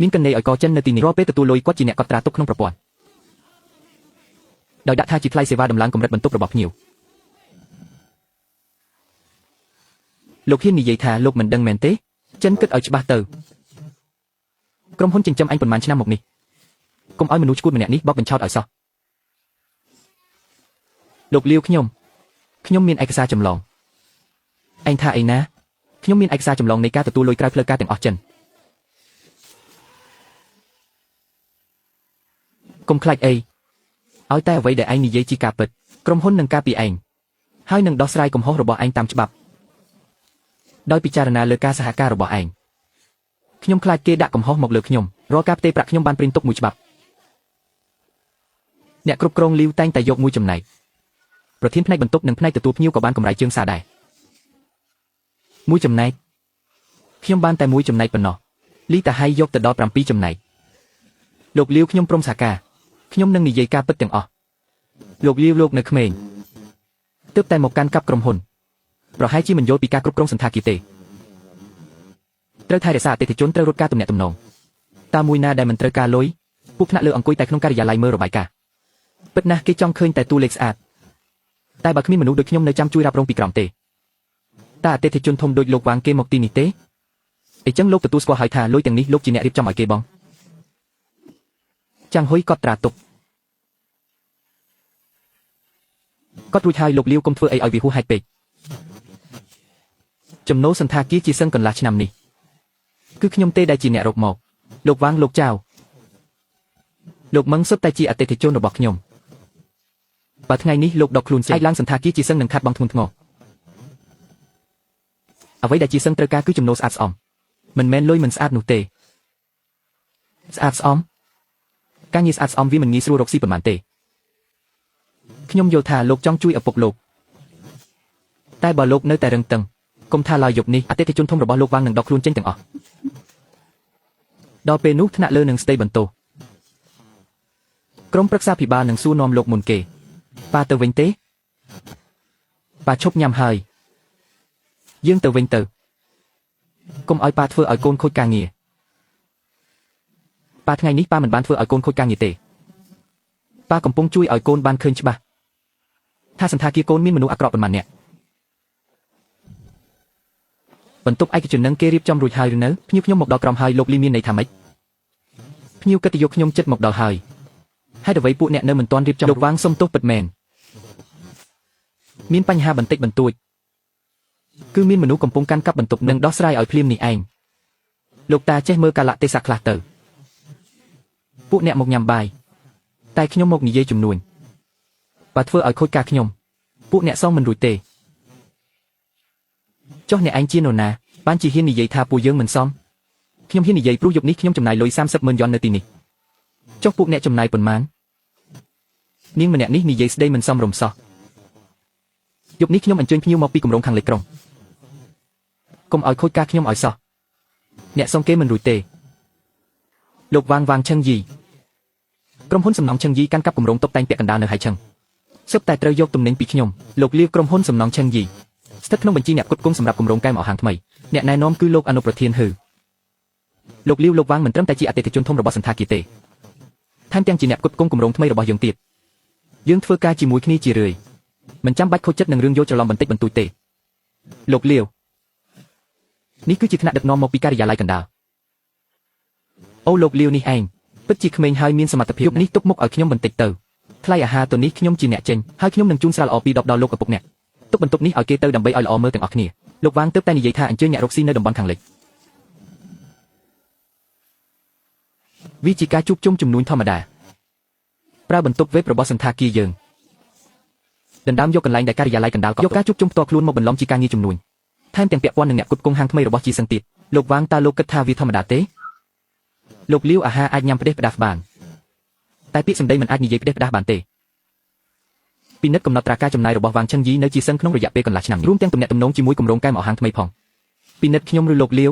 មានកន្នីឲ្យកចិននៅទីនេះរាល់ពេលទទួលលុយគាត់ជាអ្នកកត់ត្រាទុកក្នុងប្រព័ន្ធដោយដាក់ថាជាថ្លៃសេវាដំឡើងកម្រិតបន្ទប់របស់ភ្ញៀវលោកហ៊ាននិយាយថាលោកមិនដឹងមែនទេចិនគិតឲ្យច្បាស់ទៅក្រុមហ៊ុនចិញ្ចឹមអញប៉ុន្មានឆ្នាំមកនេះកុំឲ្យមនុស្សឈួតម្នាក់នេះបោកបញ្ឆោតឲ្យសោះលោកលាវខ្ញុំមានឯកសារចម្លងឯងថាអីណាខ្ញុំមានឯកសារចម្លងនៃការទទួលលុយក្រៅផ្លូវការទាំងអស់ចិនកុំខ្លាចអីឲ្យតែអ្វីដែលឯងនិយាយជាការពិតក្រុមហ៊ុននឹងការពារឯងហើយនឹងដោះស្រាយកំហុសរបស់ឯងតាមច្បាប់ដោយពិចារណាលើការសហការរបស់ឯងខ្ញុំខ្លាចគេដាក់កំហុសមកលើខ្ញុំរាល់ការផ្ទេរប្រាក់ខ្ញុំបានព្រិនទុកមួយច្បាប់អ្នកគ្រប់គ្រងលីវតែងតែយកមួយចំណែកប្រធានផ្នែកបន្ទប់និងផ្នែកទទួលភ្ញៀវក៏បានកម្រៃជើងសារដែរមួយចំណែកខ្ញុំបានតែមួយចំណែកប៉ុណ្ណោះលីតាហៃយកទៅដល់7ចំណែកលោកលាវខ្ញុំព្រមសហការខ្ញុំនឹងនិយាយការពិតទាំងអស់លោកលាវលោកនៅក្មេងទើបតែមកកាន់កាប់ក្រុមហ៊ុនប្រហែលជាមិនយល់ពីការគ្រប់គ្រងសន្តាគារទេត្រូវថែរក្សាអតិថិជនត្រូវរត់ការទំនាក់ទំនងតើមួយណាដែលមិនត្រូវការលុយពួកថ្នាក់លើអង្គុយតែក្នុងការិយាល័យមើលរបាយការណ៍ពិតណាស់គេចង់ឃើញតែតួលេខស្អាតតែបើគ្មានមនុស្សដូចខ្ញុំនៅចាំជួយរ៉ាប់រងពីក្រោមទេតើអតិថិជនធំដូចលោកវ៉ាងគេមកទីនេះទេ អីចឹងលោកទទួលស្គាល់ហើយថាលុយទាំងនេះលោកជាអ្នករៀបចំឲ្យគេបងចាំងហ៊ុយគាត់ត្រាទុកគាត់រួចហើយលោកលាវកុំធ្វើអីឲ្យវាហួសហេតុពេកចំណូលសន្តាគារជាសឹងកន្លះឆ្នាំនេះគឺខ្ញុំទេដែលជាអ្នករកមកលោកវាងលោកចៅលោកមឹងសុទ្ធតែជាអតិថិជនរបស់ខ្ញុំបើថ្ងៃនេះលោកដកខ្លួនចេញឡើងសន្តាគារជាសឹងនឹងខាត់បងធ្ងន់ធ្ងរអ្វីដែលជាសឹងត្រូវការគឺចំណូលស្អាតស្អំមិនមែនលុយមិនស្អាតនោះទេស្អាតស្អំការងារស្អាតស្អំវាមិនងាយស្រួលរកស៊ីប៉ុន្មានទេខ្ញុំយល់ថាលោកចង់ជួយឪពុកលោកតែបើលោកនៅតែរឹងតឹងកុំថាឡើយយប់នេះអតិថិជនធំរបស់លោកវាងនឹងដកខ្លួនចេញទាំងអស់ដល់ពេលនោះថ្នាក់លើនឹងស្ដីបន្ទោសក្រុមប្រឹក្សាភិបាលនឹងសួរនាំលោកមុនគេប៉ាទៅវិញទេប៉ាឈប់ញ៉ាំហើយយើងទៅវិញទៅកុំឲ្យប៉ាធ្វើឲ្យកូនខូចការងារប៉ាថ្ងៃនេះប៉ាមិនបានធ្វើឲ្យកូនខូចការងារទេប៉ាកំពុងជួយឲ្យកូនបានឃើញច្បាស់ថាសន្តាគារកូនមានមនុស្សអាក្រក់ប៉ុន្មានអ្នកបន្ទប់ឯកជននឹងគេរៀបចំរួចហើយឬនៅភ្ញៀវខ្ញុំមកដល់ក្រុមហើយលោកលីមានន័យថាម៉េចភ្ញៀវកិត្តិយសខ្ញុំចិត្តមកដល់ហើយហើយអ្វីពួកអ្នកនៅមិនទាន់រៀបចំលោកវាងសុំទោសពិតមែនមានបញ្ហាបន្តិចបន្តួចគឺមានមនុស្សកំពុងកាន់កាប់បន្ទប់នឹងដោះស្រាយឲ្យភ្លាមនេះឯងលោកតាចេះមើលកាលៈទេសៈខ្លះទៅពួកអ្នកមកញ៉ាំបាយតែខ្ញុំមកនិយាយជំនួញបើធ្វើឲ្យខូចការខ្ញុំពួកអ្នកសងមិនរួចទេចុះអ្នកឯងជានរណាបានជាហ៊ាននិយាយថាពួកយើងមិនសមខ្ញុំហ៊ាននិយាយព្រោះយប់នេះខ្ញុំចំណាយលុយ30,000 យ៉ននៅទីនេះចុះពួកអ្នកចំណាយប៉ុន្មាននាងម្នាក់នេះនិយាយស្ដីមិនសមរម្យសោះយប់នេះខ្ញុំអញ្ជើញភ្ញៀវមកពីគម្រោងខាងលិចក្រុងកុំឲ្យខូចការខ្ញុំឲ្យសោះអ្នកសងគេមិនរួចទេលោកវាងឆឹងយីក្រុមហ៊ុនសំណង់ឆឹងយីកាន់កាប់គម្រោងតុបតែងពាក់កណ្ដាលនៅហៃឆឹងសឹកតែត្រូវយកទំនិញពីខ្ញុំលោកលាវក្រុមហ៊ុនសំណង់ឆឹងយីស្ថិតក្នុងបញ្ជីអ្នកផ្គត់ផ្គង់សម្រាប់គម្រោងកែមអហាងថ្មីអ្នកណែនាំគឺលោកអនុប្រធានហ៊ឺលោកលាវលោកវាងមិនត្រឹមតែជាអតិថិជនធំរបស់សន្តាគារទេថែមទាំងជាអ្នកផ្គត់ផ្គង់គម្រោងថ្មីរបស់យើងទៀតយើងធ្វើការជាមួយគ្នាជារឿយមិនចាំបាច់ខូចចិត្តនឹងរឿងយល់ច្រឡំបន្តិចបន្តួចទេលោកលាវនេះគឺជាថ្នាក់ដឹកនាំមកពីការិយាល័យកណ្ដាលអូលោកលាវនេះឯងពិតជាក្មេងហើយមានសមត្ថភាពនេះទុកមុខឲ្យខ្ញុំបន្តិចទៅថ្លៃអាហារទៅនេះខ្ញុំជាអ្នកចេញហើយខ្ញុំនឹងជូនស្រាល្អពី10ដល់លោកឪពុកអ្នកទុកបន្ទប់នេះឲ្យគេទៅដើម្បីឲ្យល្អមើលទាំងអស់គ្នាលោកវាងទើបតែនិយាយថាអញ្ជើញអ្នករកស៊ីនៅតំបន់ខាងលិចវាជាការជួបជុំជំនួញធម្មតាប្រើបន្ទប់វេបរបស់សន្តាគារយើងដណ្ដើមយកកន្លែងដែលការិយាល័យកណ្ដាលយកការជួបជុំផ្ទាល់ខ្លួនមកបន្លំជាការងារជំនួញថែមទាំងពាក់ព័ន្ធនឹងអ្នកផ្គត់ផ្គង់ហាងថ្មីរបស់ជាសឹងទៀតលោកវាងតើលោកគិតថាវាធម្មតាទេលោកលាវអាហារអាចញ៉ាំផ្ដេសផ្ដាសបានតែពាក្យសម្ដីមិនអាចនិយាយផ្ដេសផ្ដាសបានទេពិនិត្យកំណត់ត្រាការចំណាយរបស់វាងឆឹងយីនៅជាសឹងក្នុងរយៈពេលកន្លះឆ្នាំរួមទាំងទំនាក់ទំនងជាមួយគម្រោងកែមអហាងថ្មីផងពិនិត្យខ្ញុំឬលោកលាវ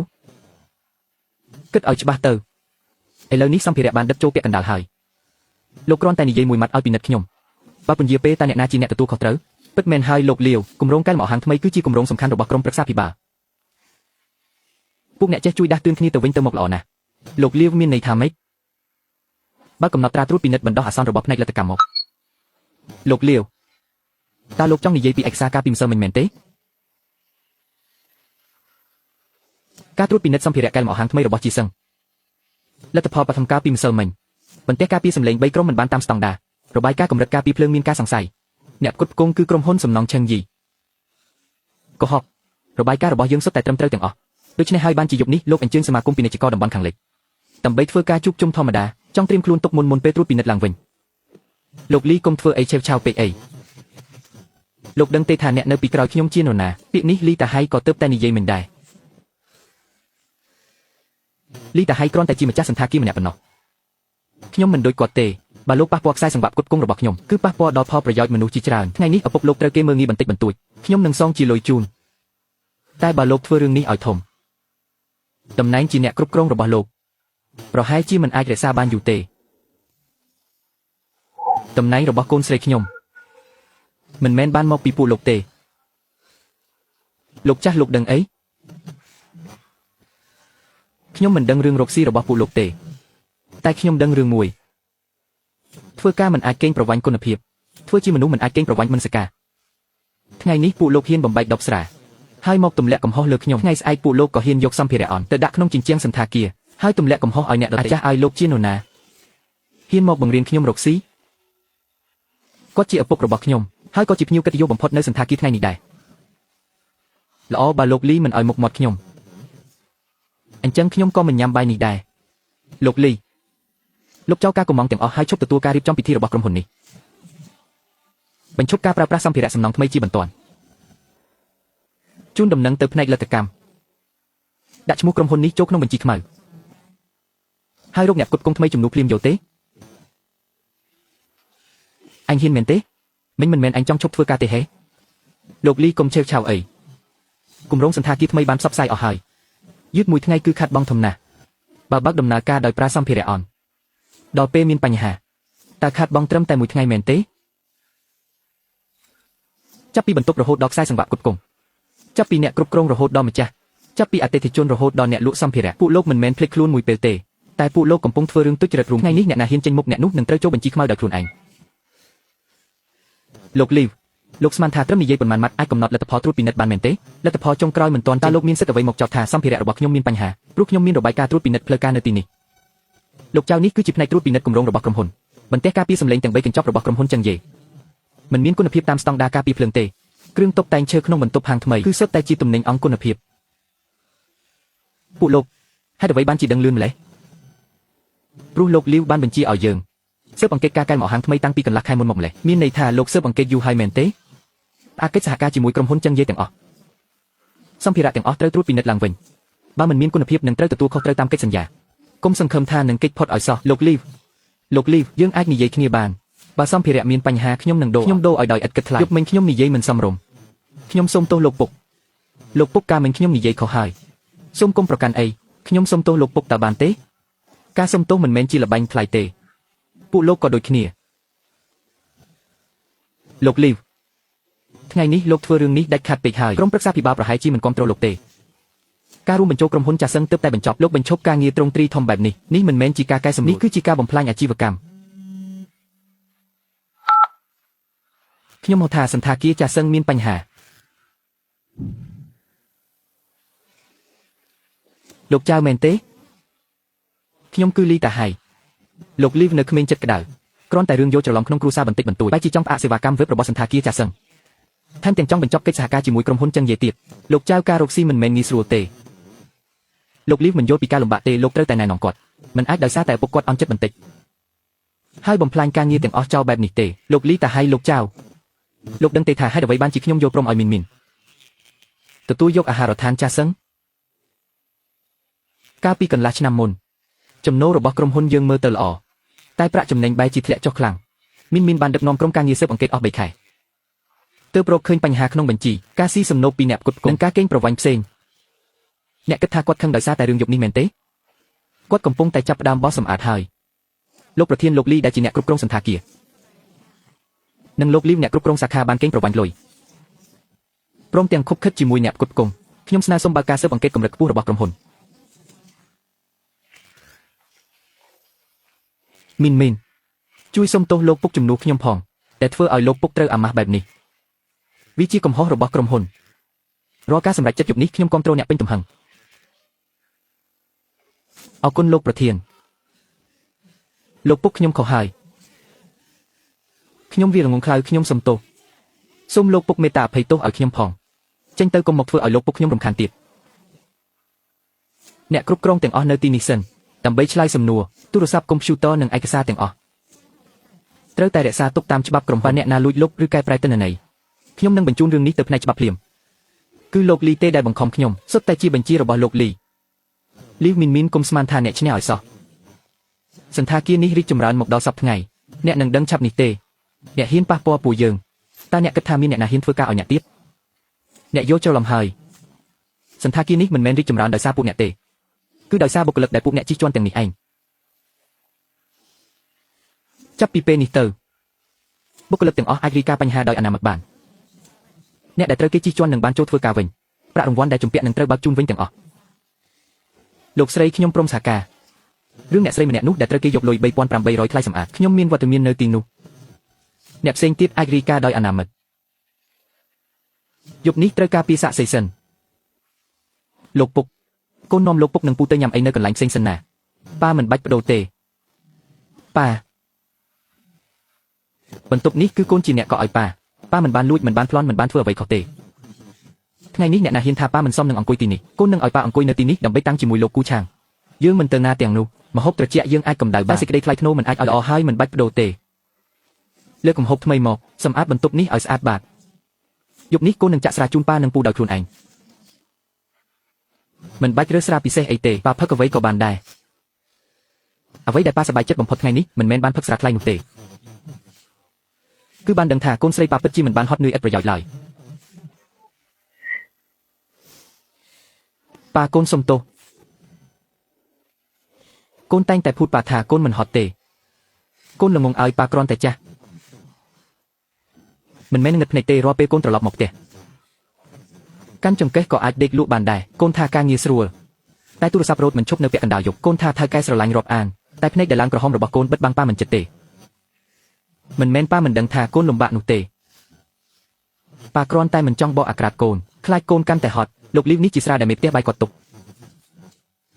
គិតឲ្យច្បាស់ទៅឥឡូវនេះសម្ភារៈបានដឹកចូលពាក់កណ្ដាលហើយលោកគ្រាន់តែនិយាយមួយម៉ាត់ឲ្យពិនិត្យខ្ញុំបើពន្យាពេលតើអ្នកណាជាអ្នកទទួលខុសត្រូវពិតមែនហើយលោកលាវគម្រោងកែមអហាងថ្មីគឺជាគម្រោងសំខាន់របស់ក្រុមប្រឹក្សាភិបាលពួកអ្នកចេះជួយដាស់តឿនគ្នាទៅវិញទៅមកល្អណាស់លោកលាវមានន័យថាម៉េចបើកំណត់ត្រាត្រួតពិនិត្យបណ្ដោះអាសន្នរបស់ផ្នែកលទ្ធកម្មមកលោកលាវតើលោកចង់និយាយពីឯកសារការពីម្សិលមិញមែនទេការត្រួតពិនិត្យសម្ភារៈកែមអហាងថ្មីរបស់ជាសឹងលទ្ធផលបឋមការពីម្សិលមិញបន្ទះការពីសម្លេង3ក្រុមមិនបានតាមស្តង់ដាររបាយការណ៍កម្រិតការពីភ្លើងមានការសង្ស័យអ្នកផ្គត់ផ្គង់គឺក្រុមហ៊ុនសំណង់ឆឹងយីកុហករបាយការណ៍របស់យើងសុទ្ធតែត្រឹមត្រូវទាំងអស់ដូច្នេះហើយបានជាយប់នេះលោកអញ្ជើញសមាគមពាណិជ្ជករតំបន់ខាងលិចដើម្បីធ្វើការជួបជុំធម្មតាចង់ត្រៀមខ្លួនទុកមុនពេលត្រួតពិនិត្យឡើងវិញលោកលីកុំធ្វើអីឆេវឆាវពេកអីលោកដឹងទេថាអ្នកនៅពីក្រោយខ្ញុំជានរណាពាក្យនេះលីតាហៃក៏ទើបតែនិយាយមិនដែរលីតាហៃគ្រាន់តែជាម្ចាស់សន្តាគារម្នាក់ប៉ុណ្ណោះខ្ញុំមិនដូចគាត់ទេបើលោកប៉ះពាល់ខ្សែសង្វាក់ផ្គត់ផ្គង់របស់ខ្ញុំគឺប៉ះពាល់ដល់ផលប្រយោជន៍មនុស្សជាច្រើនថ្ងៃនេះឪពុកលោកត្រូវគេមើលងាយបន្តិចបន្តួចខ្ញុំនឹងសងជាលុយជូនតែបើលោកធ្វើរឿងនេះឲ្យធំតំណែងជាអ្នកគ្រប់គ្រងរបស់លោកប្រហែលជាមិនអាចរក្សាបានយូរទេតំណែងរបស់កូនស្រីខ្ញុំមិនមែនបានមកពីពួកលោកទេលោកចាស់លោកដឹងអីខ្ញុំមិនដឹងរឿងរកស៊ីរបស់ពួកលោកទេតែខ្ញុំដឹងរឿងមួយធ្វើការមិនអាចកេងប្រវ័ញ្ចគុណភាពធ្វើជាមនុស្សមិនអាចកេងប្រវ័ញ្ចមនសិការថ្ងៃនេះពួកលោកហ៊ានបំបែកដប់ស្រា ហើយមកទម្លាក់កំហុសលើខ្ញុំថ្ងៃស្អែកពួកលោកក៏ហ៊ានយកសម្ភារៈអន់ទៅដាក់ក្នុងជញ្ជាំងសន្តាគារហើយទម្លាក់កំហុសឲ្យអ្នកដទៃអាចារ្យឲ្យលោកជានរណាហ៊ានមកបង្រៀនខ្ញុំរកស៊ីគាត់ជាឪពុករបស់ខ្ញុំហើយក៏ជាភ្ញៀវកិត្តិយសបំផុតនៅសន្តាគារថ្ងៃនេះដែរល្អបើលោកលីមិនឲ្យមុខមាត់ខ្ញុំអញ្ចឹងខ្ញុំក៏មិនញ៉ាំបាយនេះដែរលោកលីលោកចោលការកំងទាំងអស់ហើយឈប់ទទួលការរៀបចំពិធីរបស់ក្រុមហ៊ុននេះបញ្ឈប់ការប្រើប្រាស់សម្ភារៈសំណង់ថ្មីជាបន្ទាន់ជូនដំណឹងទៅផ្នែកលទ្ធកម្មដាក់ឈ្មោះក្រុមហ៊ុននេះចូលក្នុងបញ្ជីខ្មៅហើយរកអ្នកផ្គត់ផ្គង់ថ្មីជំនួសភ្លាមយកទេអញហ៊ានមែនទេមិញមិនមែនអញចង់ឈប់ធ្វើការទេហេលោកលីកុំឆេវឆាវអីគម្រោងសន្តាគារថ្មីបានផ្សព្វផ្សាយអស់ហើយយឺតមួយថ្ងៃគឺខាត់បងធំណាស់បើបើកដំណើរការដោយប្រើសម្ភារៈអន់ដល់ពេលមានបញ្ហាតើខាត់បងត្រឹមតែមួយថ្ងៃមែនទេចាប់ពីបន្ទប់រហូតដល់ខ្សែសង្វាក់ផ្គត់ផ្គង់ចាប់ពីអ្នកគ្រប់គ្រងរហូតដល់ម្ចាស់ចាប់ពីអតិថិជនរហូតដល់អ្នកលក់សម្ភារៈពួកលោកមិនមែនភ្លេចខ្លួនមួយពេលទេតែពួកលោកកំពុងធ្វើរឿងទុច្ចរិតរួមថ្ងៃនេះអ្នកណាហ៊ានចេញមុខអ្នកនោះនឹងត្រូវចូលបញ្ជីខ្មៅដោយខ្លួនឯងលោកលីវលោកស្មានថាត្រឹមនិយាយប៉ុន្មានម៉ាត់អាចកំណត់លទ្ធផលត្រួតពិនិត្យបានមែនទេលទ្ធផលចុងក្រោយមិនទាន់តើលោកមានសិទ្ធិអ្វីមកចោទថាសម្ភារៈរបស់ខ្ញុំមានបញ្ហាព្រោះខ្ញុំមានរបាយការណ៍ត្រួតពិនិត្យផ្លូវការនៅទីនេះលោកចៅនេះគឺជាផ្នែកត្រួតពិនិត្យគម្រោងរបស់ក្រុមហ៊ុនបន្ទះការពារសម្លេងទាំង3កញ្ចប់របស់ក្រុមហ៊ុនចឹងយេមិនមានគុណភាពតាមស្តង់ដារការពារភ្លើងទេគ្រឿងតុបតែងឈើក្នុងបន្ទប់ហាងថ្មីគឺសុទ្ធតែជាទំនិញអង្គគុណភាពពួកលោកហេតុអ្វីបានជាដឹងលឿនម្ល៉េះព្រោះលោកលីវបានបញ្ជាឲ្យយើងស៊ើបអង្កេតការកែលម្អហាងថ្មីតាំងពីកន្លះខែមុនមកម្ល៉េះមានន័យថាលោកស៊ើបអង្កេតយូរហើយមែនទេផ្អាកកិច្ចសហការជាមួយក្រុមហ៊ុនចឹងយេទាំងអស់សម្ភារៈទាំងអស់ត្រូវត្រួតពិនិត្យឡើងវិញបើមិនមានគុណភាពនឹងត្រូវទទួលខុសត្រូវតាមកិច្ចសន្យាកុំសង្ឃឹមថានឹងគេចផុតឲ្យសោះលោកលីវយើងអាចនិយាយគ្នាបានបើសម្ភារៈមានបញ្ហាខ្ញុំនឹងដូរឲ្យដោយឥតគិតថ្លៃយប់មិញខ្ញុំនិយាយមិនសមរម្យខ្ញុំសូមទោសលោកពុកការមិញខ្ញុំនិយាយខុសហើយសូមកុំប្រកាន់អីខ្ញុំសូមទោសលោកពុកតើបានទេការសូមទោសមិនមែនជាល្បែងថ្លៃទេពួកលោកក៏ដូចគ្នាលោកលីវថ្ងៃនេះលោកធ្វើរឿងនេះដាច់ខាតពេកហើយក្រុមប្រឹក្សាភិបាលប្រហែលជាមិនគ្រប់គ្រងលោកទេការរួមបញ្ចូលក្រុមហ៊ុនចាសឹងទើបតែបញ្ចប់លោកបញ្ឈប់ការងារត្រង់ទ្រីធំបែបនេះមិនមែនជាការកែសម្រួលនេះគឺជាការបំផ្លាញអាជីវកម្មខ្ញុំហៅថាសន្តាគារចាសឹងមានបញ្ហាលោកចៅមែនទេខ្ញុំគឺលីតាហៃលោកលីវនៅក្មេងចិត្តក្តៅគ្រាន់តែរឿងយកច្រឡំក្នុងគ្រួសារបន្តិចបន្តួចបែរជាចង់ផ្អាកសេវាកម្មវេបរបស់សន្តាគារចាសឹងថែមទាំងចង់បញ្ចប់កិច្ចសហការជាមួយក្រុមហ៊ុនចឹងយេទៀតលោកចៅការរកស៊ីមិនមែនងាយស្រួលទេលោកលីវមិនយល់ពីការលំបាកទេលោកត្រូវតែណែនាំគាត់មិនអាចដោយសារតែឪពុកគាត់អន់ចិត្តបន្តិចហើយបំផ្លាញការងារទាំងអស់ចោលបែបនេះទេលោកលីតាហៃលោកចៅលោកដឹងទេថាហេតុអ្វីបានជាខ្ញុំយល់ព្រមឲ្យមីនទទួលយកអាហារដ្ឋានចាសឹងកាលពីកន្លះឆ្នាំមុនចំណូលរបស់ក្រុមហ៊ុនយើងមើលទៅល្អតែប្រាក់ចំណេញបែរជាធ្លាក់ចុះខ្លាំងមីនបានដឹកនាំក្រុមការងារស៊ើបអង្កេតអស់3ខែទើបរកឃើញបញ្ហាក្នុងបញ្ជីការស៊ីសំណូកពីអ្នកផ្គត់ផ្គង់និងការកេងប្រវ័ញ្ចផ្សេងអ្នកគិតថាគាត់ខឹងដោយសារតែរឿងយប់នេះមែនទេគាត់កំពុងតែចាប់ផ្ដើមបោះសម្អាតហើយលោកប្រធានលោកលីដែលជាអ្នកគ្រប់គ្រងសន្តាគារនិងលោកលីវអ្នកគ្រប់គ្រងសាខាបានកេងប្រវ័ញ្ចលុយព្រមទាំងខុបខិតជាមួយអ្នកផ្គត់ផ្គង់ខ្ញុំស្នើសុំបើកការស៊ើបអង្កេតកម្រិតខ្ពស់របស់ក្រុមហ៊ុនមីនជួយសុំទោសលោកពុកជំនួសខ្ញុំផងដែលធ្វើឲ្យលោកពុកត្រូវអាម៉ាស់បែបនេះវាជាកំហុសរបស់ក្រុមហ៊ុនរាល់ការសម្រេចចិត្តយប់នេះខ្ញុំគាំទ្រអ្នកពេញទំហឹងអរគុណលោកប្រធានលោកពុកខ្ញុំខុសហើយខ្ញុំវាល្ងងខ្លៅខ្ញុំសុំទោសសូមលោកពុកមេត្តាអភ័យទោសឲ្យខ្ញុំផងចេញទៅកុំមកធ្វើឲ្យលោកពុកខ្ញុំរំខានទៀតអ្នកគ្រប់គ្រងទាំងអស់នៅទីនេះសិនដើម្បីឆ្លើយសំណួរទូរស័ព្ទកុំព្យូទ័រនិងឯកសារទាំងអស់ត្រូវតែរក្សាទុកតាមច្បាប់ក្រុមហ៊ុនអ្នកណាលួចលុបឬកែប្រែទិន្នន័យខ្ញុំនឹងបញ្ជូនរឿងនេះទៅផ្នែកច្បាប់ភ្លាមគឺលោកលីទេដែលបង្ខំខ្ញុំសុទ្ធតែជាបញ្ជារបស់លោកលីមីនកុំស្មានថាអ្នកឈ្នះឲ្យសោះសន្តាគារនេះរីកចម្រើនមកដល់សប្តាហ៍ថ្ងៃអ្នកនឹងដឹងឆាប់នេះទេអ្នកហ៊ានប៉ះពាល់ពួកយើងតើអ្នកគិតថាមានអ្នកណាហ៊ានធ្វើការឲ្យអ្នកទៀតអ្នកយកច្រឡំហើយសន្តាគារនេះមិនមែនរីកចម្រើនដោយសារពួកអ្នកទេគឺដោយសារបុគ្គលិកដែលពួកអ្នកជិះជាន់ទាំងនេះឯងចាប់ពីពេលនេះទៅបុគ្គលិកទាំងអស់អាចរាយការណ៍បញ្ហាដោយអនាមិកបានអ្នកដែលត្រូវគេជិះជាន់នឹងបានចូលធ្វើការវិញប្រាក់រង្វាន់ដែលជំពាក់នឹងត្រូវបើកជូនវិញទាំងអស់លោកស្រីខ្ញុំព្រមសហការរឿងអ្នកស្រីម្នាក់នោះដែលត្រូវគេយកលុយ 3,800 ថ្លៃសម្អាតខ្ញុំមានវត្តមាននៅទីនោះអ្នកផ្សេងទៀតអាចរាយការណ៍ដោយអនាមិកយប់នេះត្រូវការពីសាកសីសិន លោកពុកកូននាំលោកពុកនិងពូទៅញ៉ាំអីនៅកន្លែងផ្សេងសិនណាប៉ាមិនបាច់បដូរទេប៉ាបន្ទប់នេះគឺកូនជាអ្នកក៏ឲ្យប៉ាមិនបានលួចមិនបានប្លន់មិនបានធ្វើអ្វីខុសទេថ្ងៃនេះអ្នកណាហ៊ានថាប៉ាមិនសមនឹងអង្គុយទីនេះកូននឹងឲ្យប៉ាអង្គុយនៅទីនេះដើម្បីតាំងជាមួយលោកគូឆាងយើងមិនទៅណាទាំងនោះម្ហូបត្រជាក់យើងអាចកម្ដៅបានសេចក្តីថ្លៃថ្នូរមិនអាចឲ្យល្អហើយមិនបាច់បដូរទេលើកម្ហូបថ្មីមកសម្អាតបន្ទប់នេះឲ្យស្អាតបាតយប់នេះកូននឹងចាក់ស្រាជូនប៉ានិងពូដោយខ្លួនឯងមិនបាច់រើសស្រាពិសេសអីទេប៉ាផឹកអ្វីក៏បានដែរអ្វីដែលប៉ាសប្បាយចិត្តបំផុតថ្ងៃនេះមិនមែនបានផឹកស្រាថ្លៃនោះទេគឺបានដឹងថាកូនស្រីប៉ាពិតជាមិនបានហត់នឿយឥតប្រយោជន៍ឡើយប៉ាកូនសុំទោសកូនតែងតែพูดប៉ាថាកូនមិនហត់ទេកូនល្ងងឲ្យប៉ាគ្រាន់តែចាស់មិនមែនងឹតភ្នែកទេរាល់ពេលកូនត្រឡប់មកផ្ទះកាន់ចង្កេះក៏អាចដេកលក់បានដែរកូនថាការងារស្រួលតែទូរស័ព្ទរត់មិនឈប់នៅពាក់កណ្ដាលយប់កូនថាថៅកែស្រឡាញ់រាប់អានតែភ្នែកដែលឡើងក្រហមរបស់កូនបិទបាំងប៉ាមិនចិត្តទេមិនមែនប៉ាមិនដឹងថាកូនលំបាកនោះទេប៉ាគ្រាន់តែមិនចង់បកអាក្រាតកូនខ្លាចកូនកាន់តែហត់លោកលីវនេះជាស្រាដែលមេផ្ទះបាយគាត់ទុក